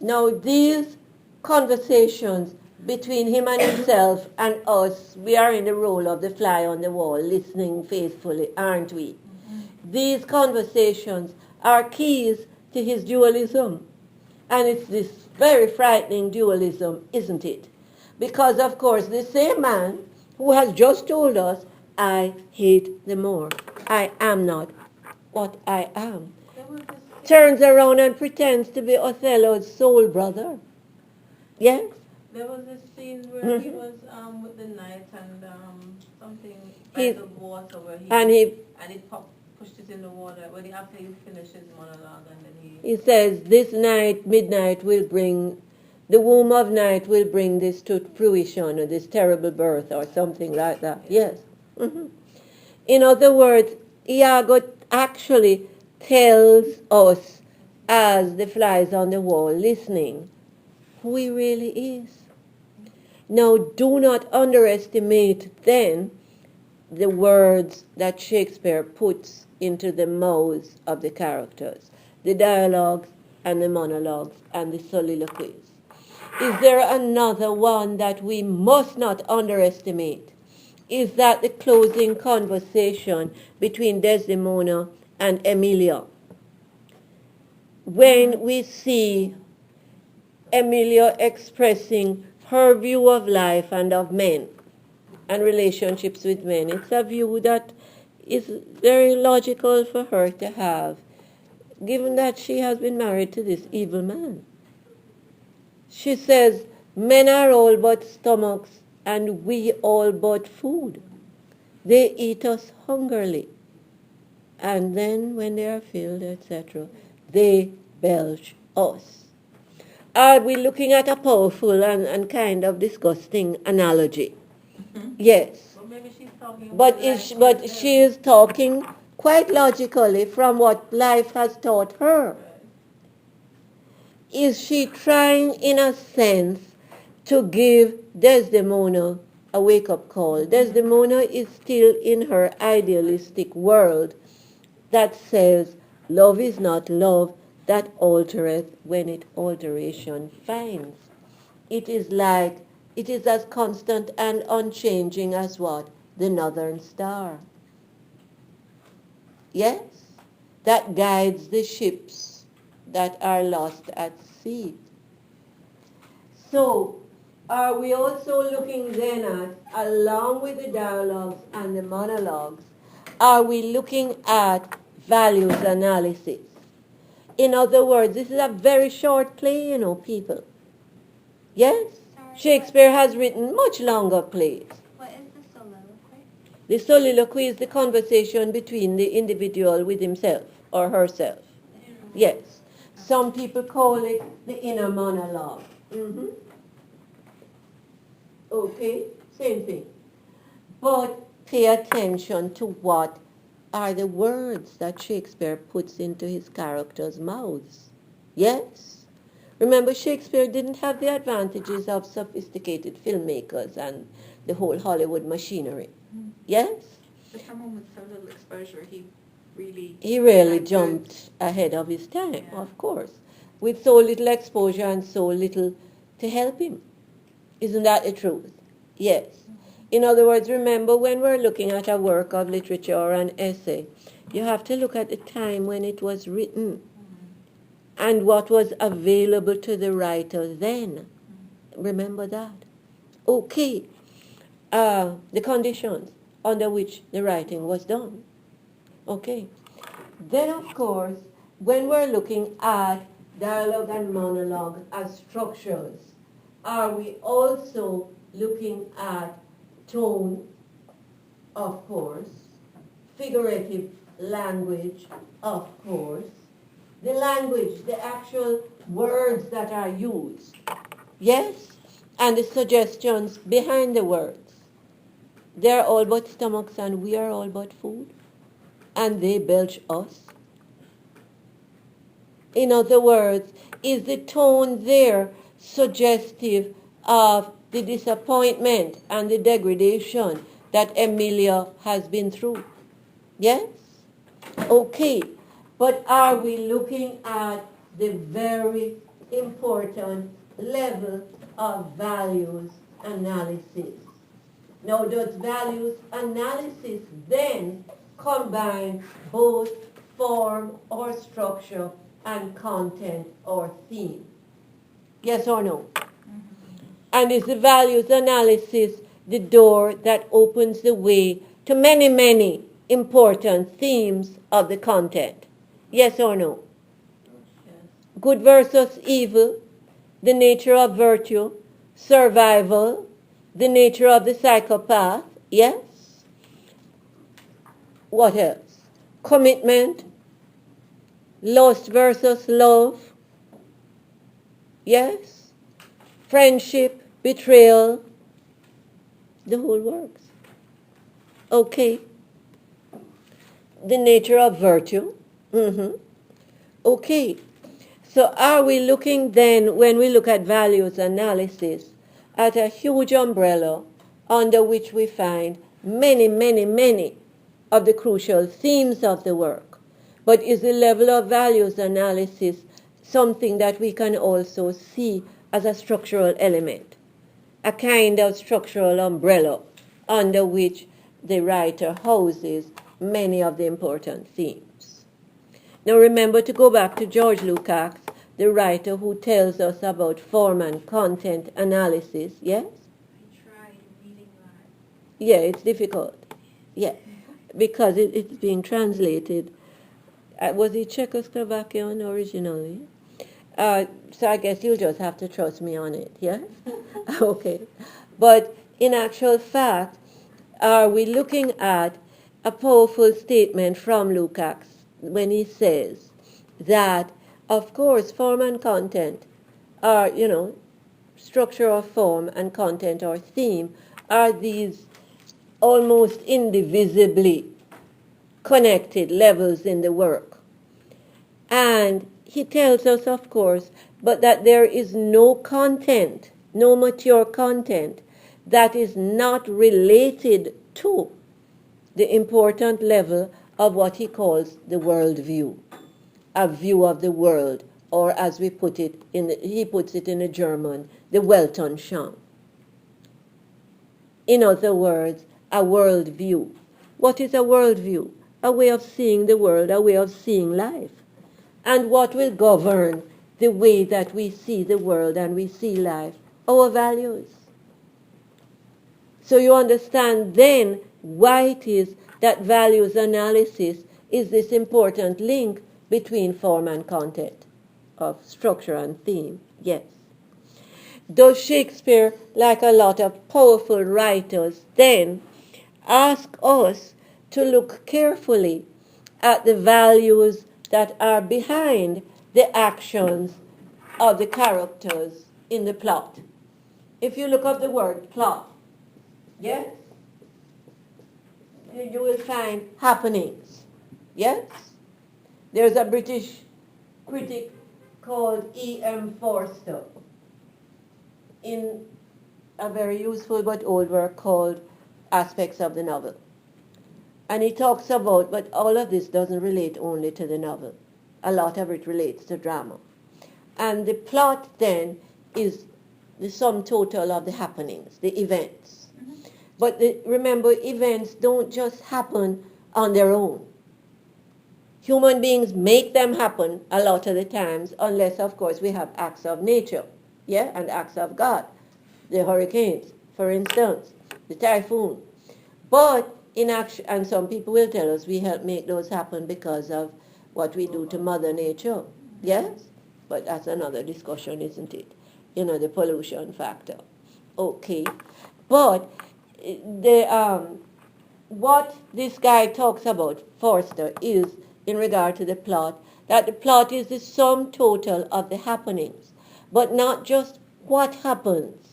Now, these conversations between him and himself and us, we are in the role of the fly on the wall, listening faithfully, aren't we? Mm-hmm. These conversations are keys to his dualism. And it's this very frightening dualism, isn't it? Because, of course, the same man who has just told us, I hate the more, I am not what I am, turns around and pretends to be Othello's soul brother. Yes? There was this scene where he was with the knight and something by the water where he pushed it in the water. When after he finished his monologue and then he says, this night, midnight will bring, the womb of night will bring this to fruition, or this terrible birth, or something like that. Yes. Mm-hmm. In other words, Iago actually tells us, as the flies on the wall, listening, who he really is. Now, do not underestimate then the words that Shakespeare puts into the mouths of the characters, the dialogues and the monologues and the soliloquies. Is there another one that we must not underestimate? Is that the closing conversation between Desdemona and Emilia. When we see Emilia expressing her view of life and of men and relationships with men, it's a view that is very logical for her to have, given that she has been married to this evil man. She says, men are all but stomachs, and we all but food. They eat us hungrily, and then when they are filled, etc., they belch us. Are we looking at a powerful and kind of disgusting analogy? Mm-hmm. Yes. Well, maybe she's talking but she is talking quite logically from what life has taught her. Is she trying, in a sense, to give Desdemona a wake-up call? Desdemona is still in her idealistic world that says, Love is not love that altereth when it alteration finds. It is like, it is as constant and unchanging as what? The northern star. Yes? That guides the ships that are lost at sea. So, are we also looking then at, along with the dialogues and the monologues, are we looking at values analysis? In other words, this is a very short play, people. Yes? Sorry, Shakespeare has written much longer plays. what is the soliloquy? The soliloquy is the conversation between the individual with himself or herself. Yes. Some people call it the inner monologue. Okay, same thing. But pay attention to what are the words that Shakespeare puts into his characters' mouths. Yes? Remember, Shakespeare didn't have the advantages of sophisticated filmmakers and the whole Hollywood machinery. Yes? For someone with so little exposure, he really Jumped ahead of his time, Yeah. of course, with so little exposure and so little to help him. Isn't that the truth? Yes. In other words, remember, when we're looking at a work of literature or an essay, you have to look at the time when it was written and what was available to the writer then. Remember that. Okay. The conditions under which the writing was done. Okay. Then, of course, when we're looking at dialogue and monologue as structures, are we also looking at tone, of course, figurative language, of course, the language, the actual words that are used, yes, and the suggestions behind the words. They're all but stomachs and we are all but food, and they belch us. In other words, is the tone there suggestive of the disappointment and the degradation that Emilia has been through? Yes? Okay. But are we looking at the very important level of values analysis? Now, does values analysis then combine both form or structure and content or theme? Yes or no? And is the values analysis the door that opens the way to many, many important themes of the content? Yes or no? Good versus evil, the nature of virtue, survival, the nature of the psychopath, yes? What else? Commitment, lust versus love, yes? Friendship, betrayal, the whole works. Okay. The nature of virtue. Okay. So are we looking then, when we look at values analysis, at a huge umbrella under which we find many, many, many of the crucial themes of the work? But is the level of values analysis something that we can also see as a structural element, a kind of structural umbrella under which the writer houses many of the important themes? Now remember to go back to George Lukács, the writer who tells us about form and content analysis, yes? I tried reading that. Yeah, it's difficult. Yeah, because it's being translated. Was it Czechoslovakian originally? So I guess you'll just have to trust me on it, yeah? Okay. But in actual fact, are we looking at a powerful statement from Lukács when he says that, of course, form and content are, structure or form and content or theme are these almost indivisibly connected levels in the work. And he tells us, of course, but that there is no content, no mature content that is not related to the important level of what he calls the worldview. a view of the world, or as we put it he puts it in a German, the Weltanschauung. In other words, a world view. What is a world view? A way of seeing the world, a way of seeing life. And what will govern the way that we see the world and we see life? Our values. So you understand then why it is that values analysis is this important link between form and content, of structure and theme. Yes. Though Shakespeare, like a lot of powerful writers then, ask us to look carefully at the values that are behind the actions of the characters in the plot. If you look up the word plot, yes, you will find happenings. Yes? There's a British critic called E.M. Forster in a very useful but old work called Aspects of the Novel. And he talks about, but all of this doesn't relate only to the novel. A lot of it relates to drama. And the plot then is the sum total of the happenings, the events. Mm-hmm. But remember, events don't just happen on their own. Human beings make them happen a lot of the times, unless, of course, we have acts of nature, yeah, and acts of God. The hurricanes, for instance, the typhoon. But in action, and some people will tell us we help make those happen because of what we do to Mother Nature. Yes? But that's another discussion, isn't it? You know, the pollution factor. Okay. But what this guy talks about, Forster, is in regard to the plot, that the plot is the sum total of the happenings, but not just what happens,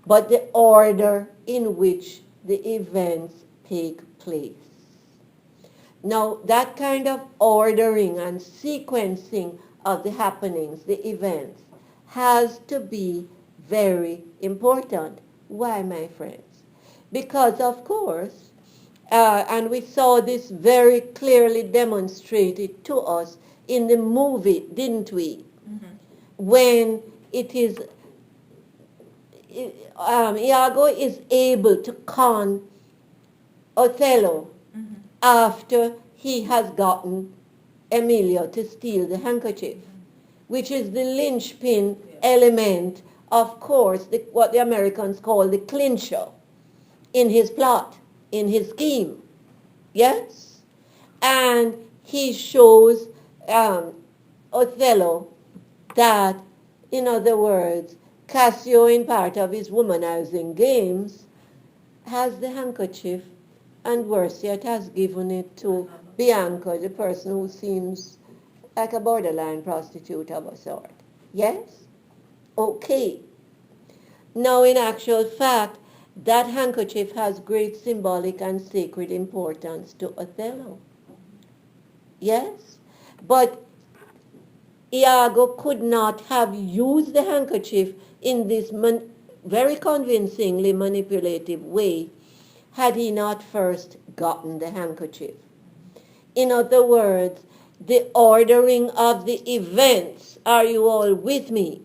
but the order in which the events take place. Now, that kind of ordering and sequencing of the happenings, the events, has to be very important. Why, my friends? Because, of course, and we saw this very clearly demonstrated to us in the movie, didn't we? Mm-hmm. When it is, Iago is able to con Othello mm-hmm. after he has gotten Emilio to steal the handkerchief, which is the linchpin element, of course, what the Americans call the clincher in his plot, in his scheme. Yes? And he shows Othello that, in other words, Cassio, in part of his womanizing games, has the handkerchief, and worse yet, has given it to Bianca, the person who seems like a borderline prostitute of a sort. Yes? Okay. Now, in actual fact, that handkerchief has great symbolic and sacred importance to Othello. Yes? But Iago could not have used the handkerchief in this very convincingly manipulative way had he not first gotten the handkerchief. In other words, the ordering of the events. Are you all with me?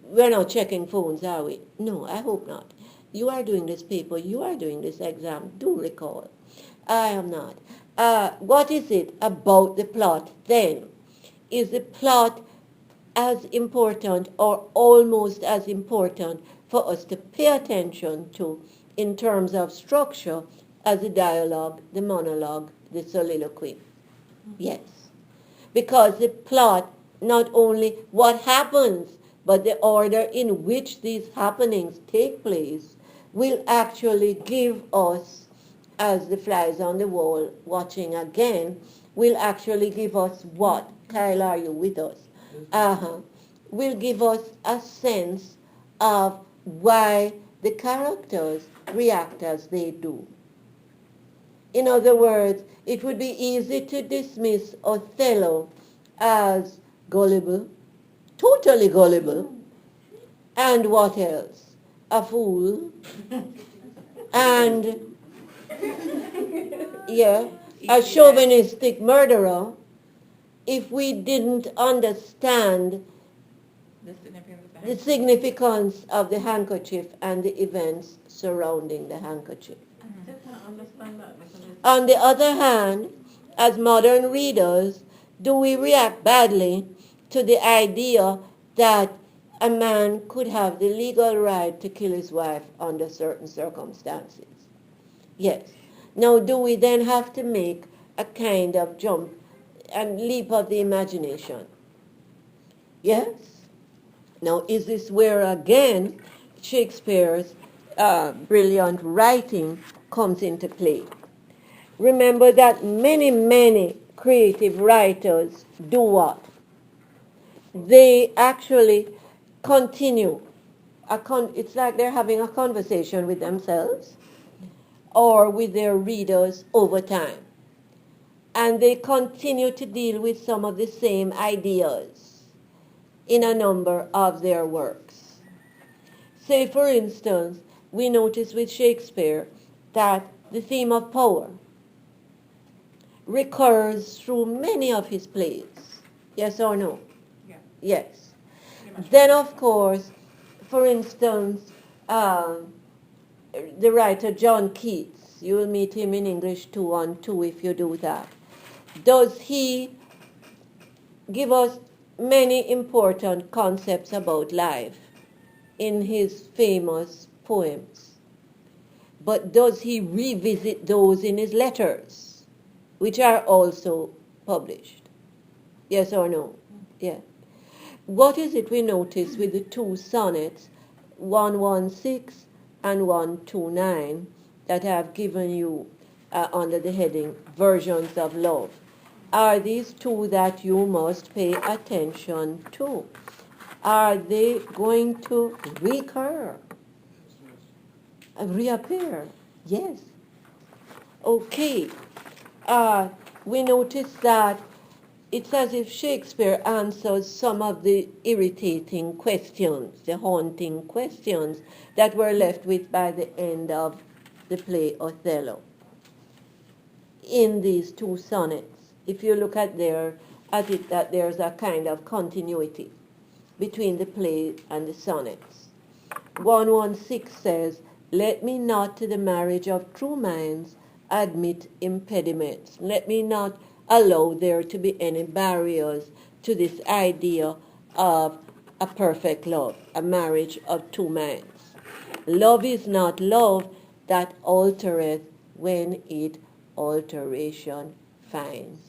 We're not checking phones, are we? No, I hope not. You are doing this paper, you are doing this exam, do recall. I am not. What is it about the plot then? Is the plot as important or almost as important for us to pay attention to in terms of structure as the dialogue, the monologue, the soliloquy? Yes. Because the plot, not only what happens, but the order in which these happenings take place, will actually give us, as the flies on the wall watching again, will actually give us what? Kyle, are you with us? Will give us a sense of why the characters react as they do. In other words, it would be easy to dismiss Othello as gullible, totally gullible, and what else? A fool, and, yeah, a chauvinistic murderer, if we didn't understand The significance of the the significance of the handkerchief and the events surrounding the handkerchief. I still can't understand that because it's On the other hand, as modern readers, do we react badly to the idea that a man could have the legal right to kill his wife under certain circumstances? Yes. Now, do we then have to make a kind of jump and leap of the imagination? Yes. Now, is this where again Shakespeare's brilliant writing comes into play? Remember that many, many creative writers do what? They actually continue. It's like they're having a conversation with themselves or with their readers over time. And they continue to deal with some of the same ideas in a number of their works. Say, for instance, we notice with Shakespeare that the theme of power recurs through many of his plays. Yes or no? Yeah. Yes. Then, of course, for instance, the writer John Keats, you will meet him in English 212 if you do that. Does he give us many important concepts about life in his famous poems? But does he revisit those in his letters, which are also published? Yes or no? Yeah. What is it we notice with the two sonnets, 116 and 129, that I have given you under the heading Versions of Love? Are these two that you must pay attention to? Are they going to recur? Reappear? Yes. Okay. We notice that it's as if Shakespeare answers some of the irritating questions, the haunting questions that were left with by the end of the play Othello. In these two sonnets, if you look at it, that there's a kind of continuity between the play and the sonnets. 116 says, "Let me not to the marriage of true minds admit impediments." Let me not allow there to be any barriers to this idea of a perfect love, a marriage of two minds. Love is not love that altereth when it alteration finds.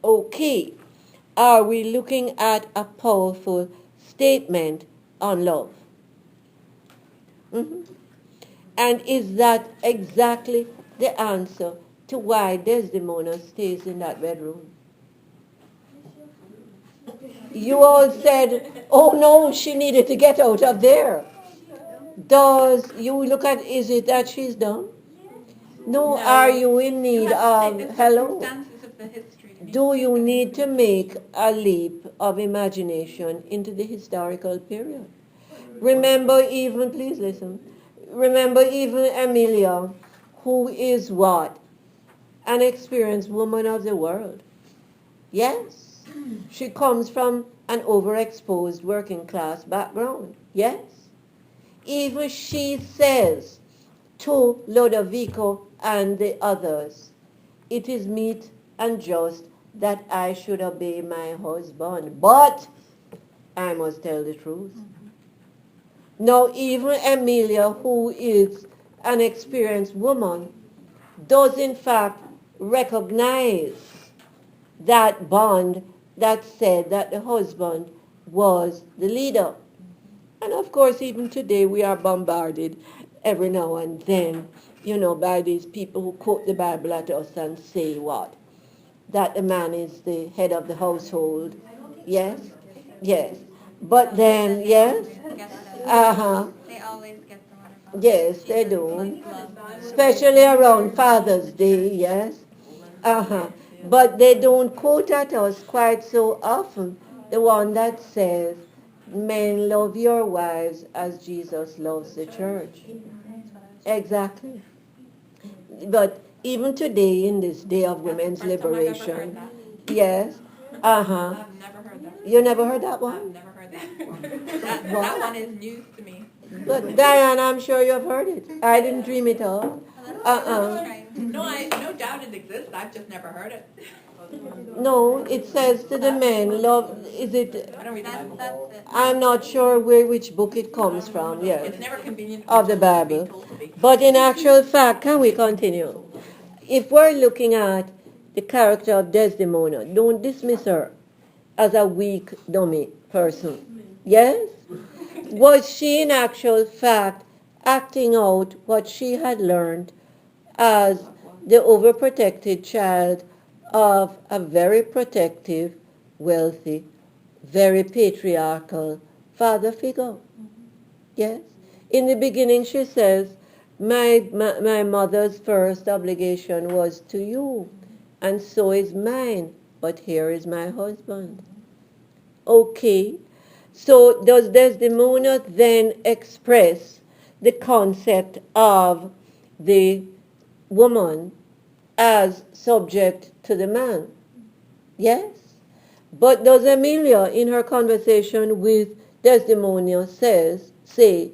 Okay, are we looking at a powerful statement on love? And is that exactly the answer to why Desdemona stays in that bedroom? You all said, oh no, she needed to get out of there. Does you look at, is it that she's done? No, are you in need of, hello? Circumstances of the history. Do you need to make a leap of imagination into the historical period? Remember even, please listen, remember even Emilia, who is what? An experienced woman of the world. Yes. She comes from an overexposed working class background. Yes. Even she says to Lodovico and the others, it is meet and just that I should obey my husband, but I must tell the truth. Now, even Emilia, who is an experienced woman, does in fact recognize that bond that said that the husband was the leader. And of course, even today, we are bombarded every now and then, by these people who quote the Bible at us and say what? That the man is the head of the household. Yes? Yes. But then, yes? Uh-huh. They always get the one about Yes, they do. Especially around Father's Day, yes? Uh-huh. But they don't quote at us quite so often the one that says, men, love your wives as Jesus loves the church. Exactly. But even today in this day of That's the women's first time I've ever heard liberation. that. Yes. Uh-huh. I've never heard that. You never heard that I've one? never heard that before. That one is news to me. But Diane, I'm sure you've heard it. I didn't dream it up. Oh, that's Uh-uh. right. No, I no doubt it exists. I've just never heard it. No, it says to the men, love, is it, I don't read the Bible. That's it. I'm not sure which book it comes from, yes, It's never convenient of the to be Bible. told to be. But in actual fact, can we continue? If we're looking at the character of Desdemona, don't dismiss her as a weak, dummy person. Yes? Was she in actual fact acting out what she had learned as the overprotected child of a very protective, wealthy, very patriarchal father figure? Yes? In the beginning, she says, my mother's first obligation was to you, and so is mine, but here is my husband. Okay, so does Desdemona then express the concept of the woman as subject to the man? Yes. But does Emilia, in her conversation with Desdemona, say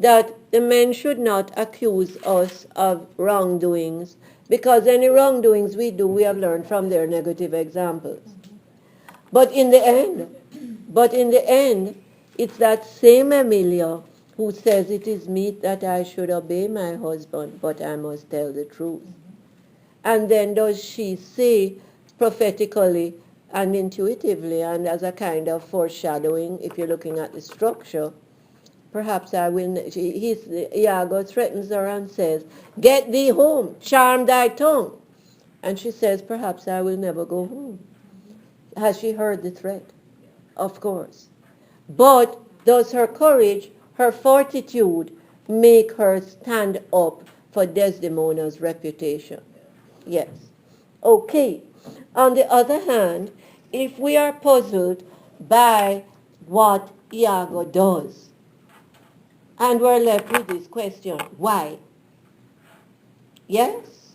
that the men should not accuse us of wrongdoings, because any wrongdoings we do, we have learned from their negative examples. But in the end, it's that same Emilia who says it is meet that I should obey my husband, but I must tell the truth. And then does she say prophetically and intuitively and as a kind of foreshadowing, if you're looking at the structure, perhaps I will, Iago threatens her and says, get thee home, charm thy tongue. And she says, perhaps I will never go home. Has she heard the threat? Of course. But does her courage, her fortitude, make her stand up for Desdemona's reputation? Yes. Okay. On the other hand, if we are puzzled by what Iago does, and we're left with this question, why? Yes?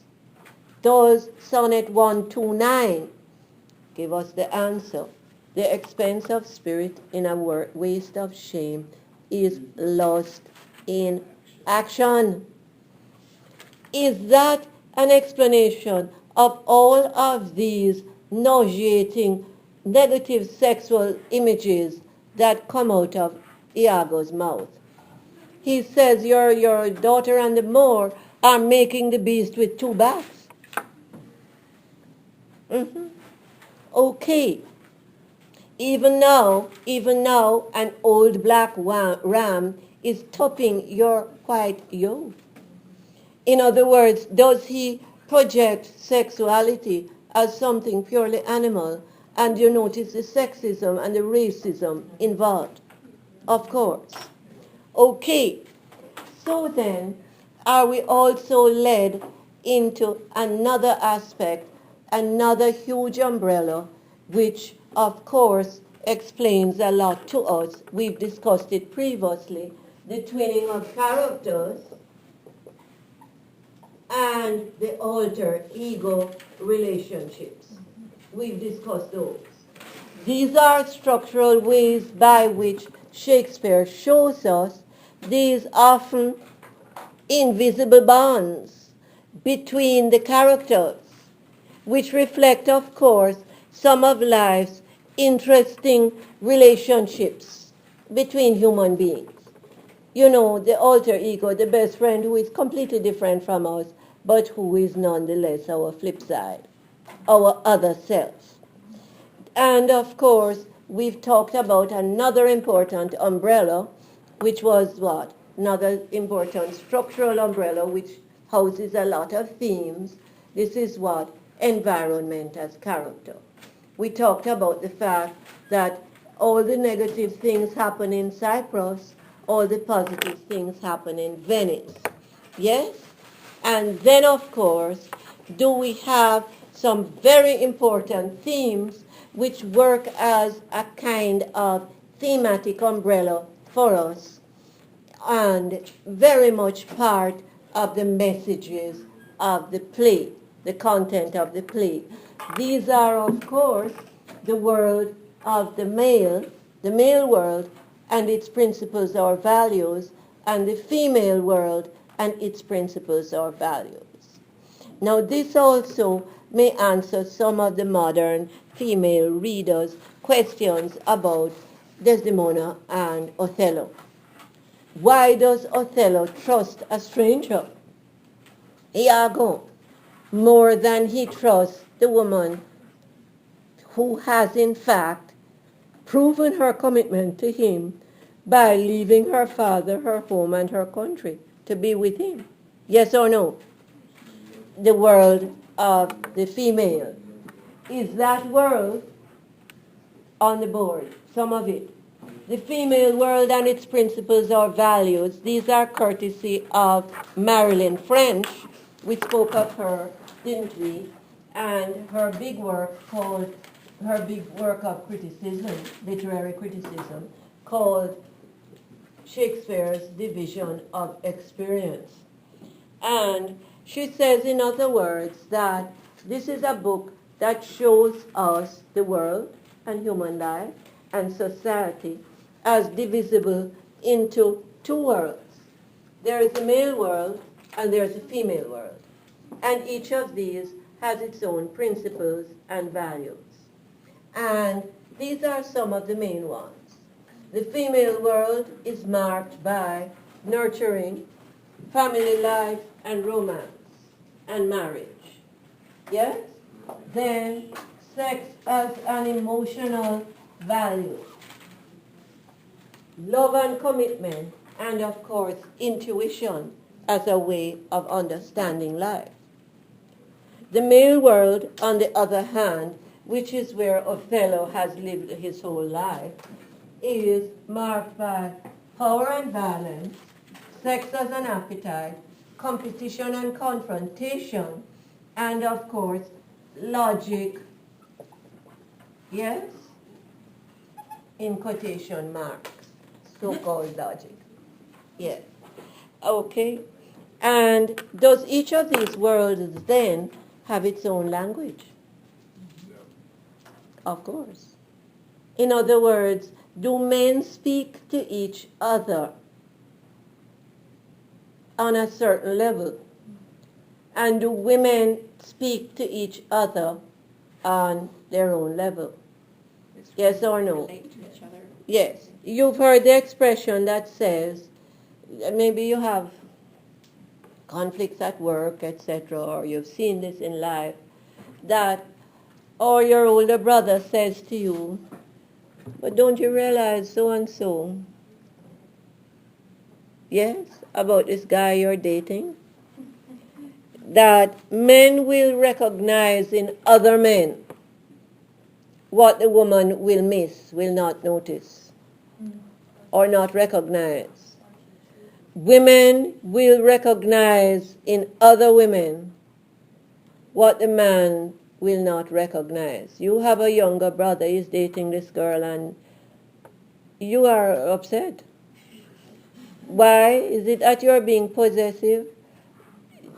Does Sonnet 129 give us the answer? The expense of spirit in a waste of shame is lost in action. Is that an explanation of all of these nauseating negative sexual images that come out of Iago's mouth? He says your daughter and the Moor are making the beast with two backs. Okay. Even now, an old black ram is topping your white yoke. In other words, does he project sexuality as something purely animal? And you notice the sexism and the racism involved. Of course. Okay, so then, are we also led into another aspect, another huge umbrella, which of course explains a lot to us? We've discussed it previously, the twinning of characters and the alter ego relationships. We've discussed those. These are structural ways by which Shakespeare shows us these often invisible bonds between the characters, which reflect, of course, some of life's interesting relationships between human beings. You know, the alter ego, the best friend who is completely different from us, but who is nonetheless our flip side, our other self. And of course, we've talked about another important umbrella, which was what? Another important structural umbrella, which houses a lot of themes. This is what? Environment as character. We talked about the fact that all the negative things happen in Cyprus, all the positive things happen in Venice. Yes? And then, of course, do we have some very important themes which work as a kind of thematic umbrella for us and very much part of the messages of the play, the content of the play. These are, of course, the world of the male world and its principles or values, and the female world and its principles or values. Now, this also may answer some of the modern female readers' questions about Desdemona and Othello. Why does Othello trust a stranger, Iago, more than he trusts the woman who has in fact proven her commitment to him by leaving her father, her home, and her country to be with him? Yes or no? The world of the female. Is that world on the board? Some of it. The female world and its principles or values, these are courtesy of Marilyn French. We spoke of her, didn't we? And her big work of criticism, literary criticism, called Shakespeare's Division of Experience. And she says, in other words, that this is a book that shows us the world and human life and society as divisible into two worlds. There is a male world and there is a female world. And each of these has its own principles and values. And these are some of the main ones. The female world is marked by nurturing, family life, and romance, and marriage. Yes? Then sex as an emotional value. Love and commitment, and of course, intuition as a way of understanding life. The male world, on the other hand, which is where Othello has lived his whole life, is marked by power and violence, sex as an appetite, competition and confrontation, and of course, logic, yes, in quotation marks, so-called logic, yes, okay. And does each of these worlds then have its own language? Of course. In other words, do men speak to each other on a certain level? And do women speak to each other on their own level? Yes or no? Relate to each other. Yes. You've heard the expression that says, maybe you have conflicts at work, etc., or you've seen this in life, that, or your older brother says to you, but don't you realize so and so, yes, about this guy you're dating? That men will recognize in other men what the woman will miss, will not notice, or not recognize. Women will recognize in other women what the man will not recognize. You have a younger brother, he's dating this girl, and you are upset. Why? Is it that you're being possessive?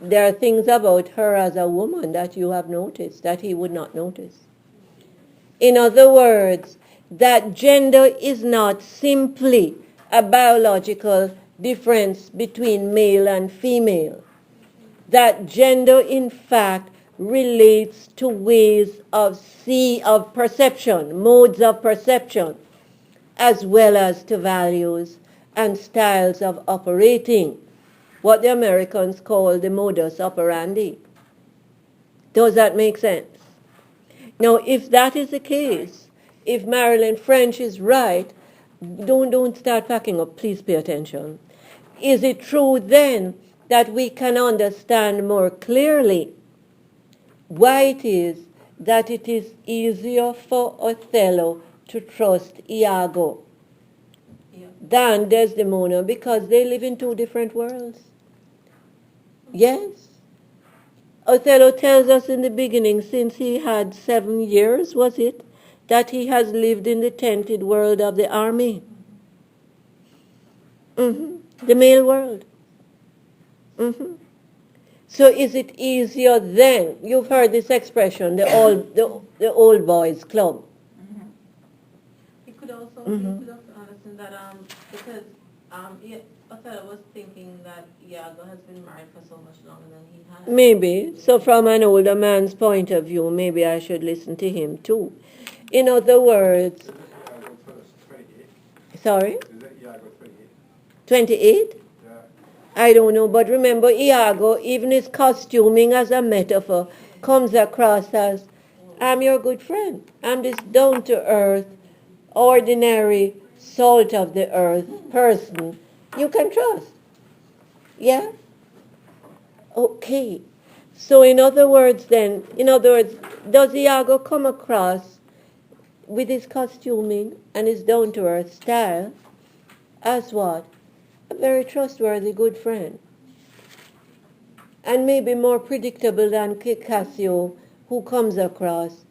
There are things about her as a woman that you have noticed that he would not notice. In other words, that gender is not simply a biological difference between male and female. That gender, in fact, relates to ways of perception, modes of perception, as well as to values and styles of operating, what the Americans call the modus operandi. Does that make sense? Now, if that is the case, if Marilyn French is right, don't start packing up, please pay attention. Is it true then that we can understand more clearly why it is that it is easier for Othello to trust Iago than Desdemona because they live in two different worlds? Yes. Othello tells us in the beginning, since he had 7 years, was it, that he has lived in the tented world of the army. The male world. So is it easier then? You've heard this expression, the old boys club. It could also Mhm. you could also understand that because Othello was thinking that Iago has been married for so much longer than he has. Maybe. So from an older man's point of view, maybe I should listen to him too. In other words, sorry? 28? I don't know, but remember Iago, even his costuming as a metaphor, comes across as, I'm your good friend. I'm this down-to-earth, ordinary, salt of the earth person you can trust. Yeah? Okay. So in other words, does Iago come across with his costuming and his down-to-earth style as what? A very trustworthy good friend. And maybe more predictable than Cassio, who comes across,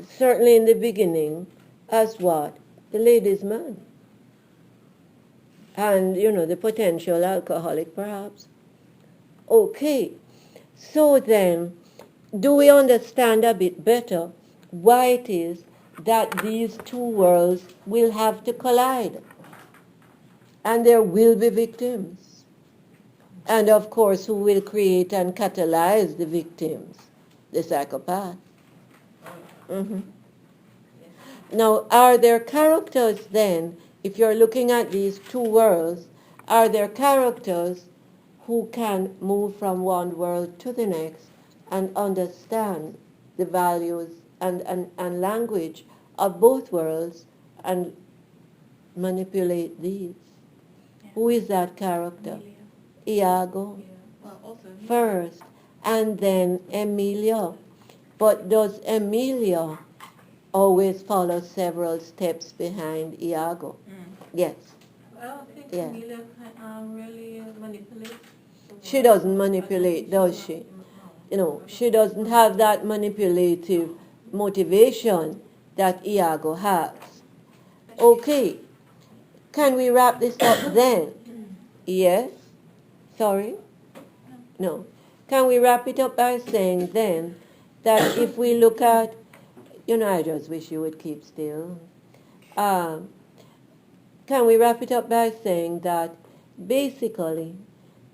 certainly in the beginning, as what? The ladies' man. And, the potential alcoholic, perhaps. Okay. So then, do we understand a bit better why it is that these two worlds will have to collide? And there will be victims. And of course, who will create and catalyze the victims? The psychopath. Mm-hmm. Now, are there characters then, if you're looking at these two worlds, are there characters who can move from one world to the next and understand the values and language of both worlds and manipulate these? Yeah. Who is that character? Iago Well, also first, and then Emilia. But does Emilia always follow several steps behind Iago? Yes. I don't think Yeah. Emilia really manipulates. She doesn't manipulate, does she? She doesn't have that manipulative motivation that Iago has. Okay. Can we wrap this up then? Yes? Sorry? No. Can we wrap it up by saying then that if we look at, I just wish you would keep still. Can we wrap it up by saying that basically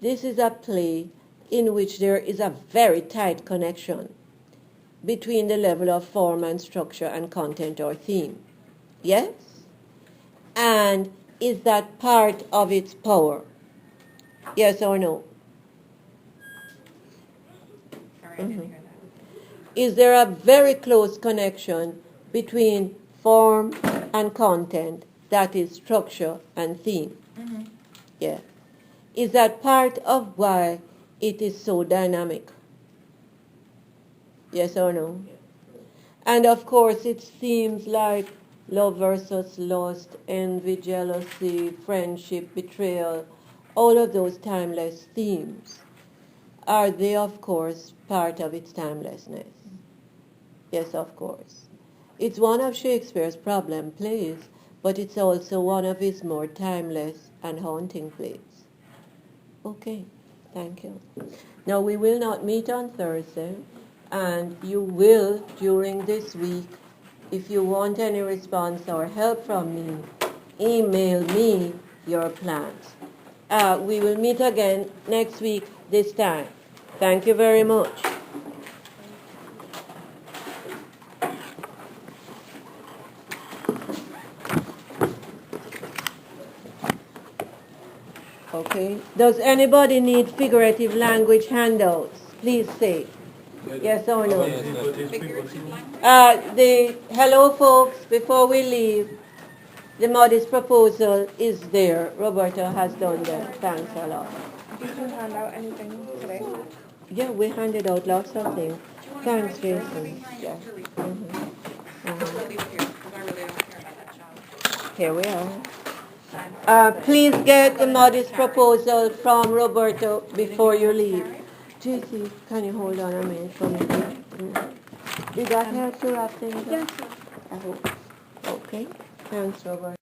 this is a play in which there is a very tight connection between the level of form and structure and content or theme? Yes? And is that part of its power? Yes or no? sorry, I didn't hear that. Is there a very close connection between form and content, that is structure and theme? Mm-hmm. Yeah. Is that part of why it is so dynamic? Yes or no? And of course it seems like love versus lust, envy, jealousy, friendship, betrayal, all of those timeless themes, are they of course part of its timelessness? Yes, of course. It's one of Shakespeare's problem plays, but it's also one of his more timeless and haunting plays. Okay, thank you. Now we will not meet on Thursday, and you will during this week, if you want any response or help from me, email me your plans. We will meet again next week this time. Thank you very much. Okay. Does anybody need figurative language handouts? Please say yes or no. Hello, folks. Before we leave, the modest proposal is there. Roberto has done that. Thanks a lot. Did you hand out anything today? Yeah, we handed out lots of things. Thanks, Jason. Yeah. I'll leave it here because I really don't care about that job. Here we are. Please get the modest proposal from Roberto before you leave. JC, can you hold on a minute for me? Did that help to wrap things up? Yes. I hope. Okay. Thanks, Roberto.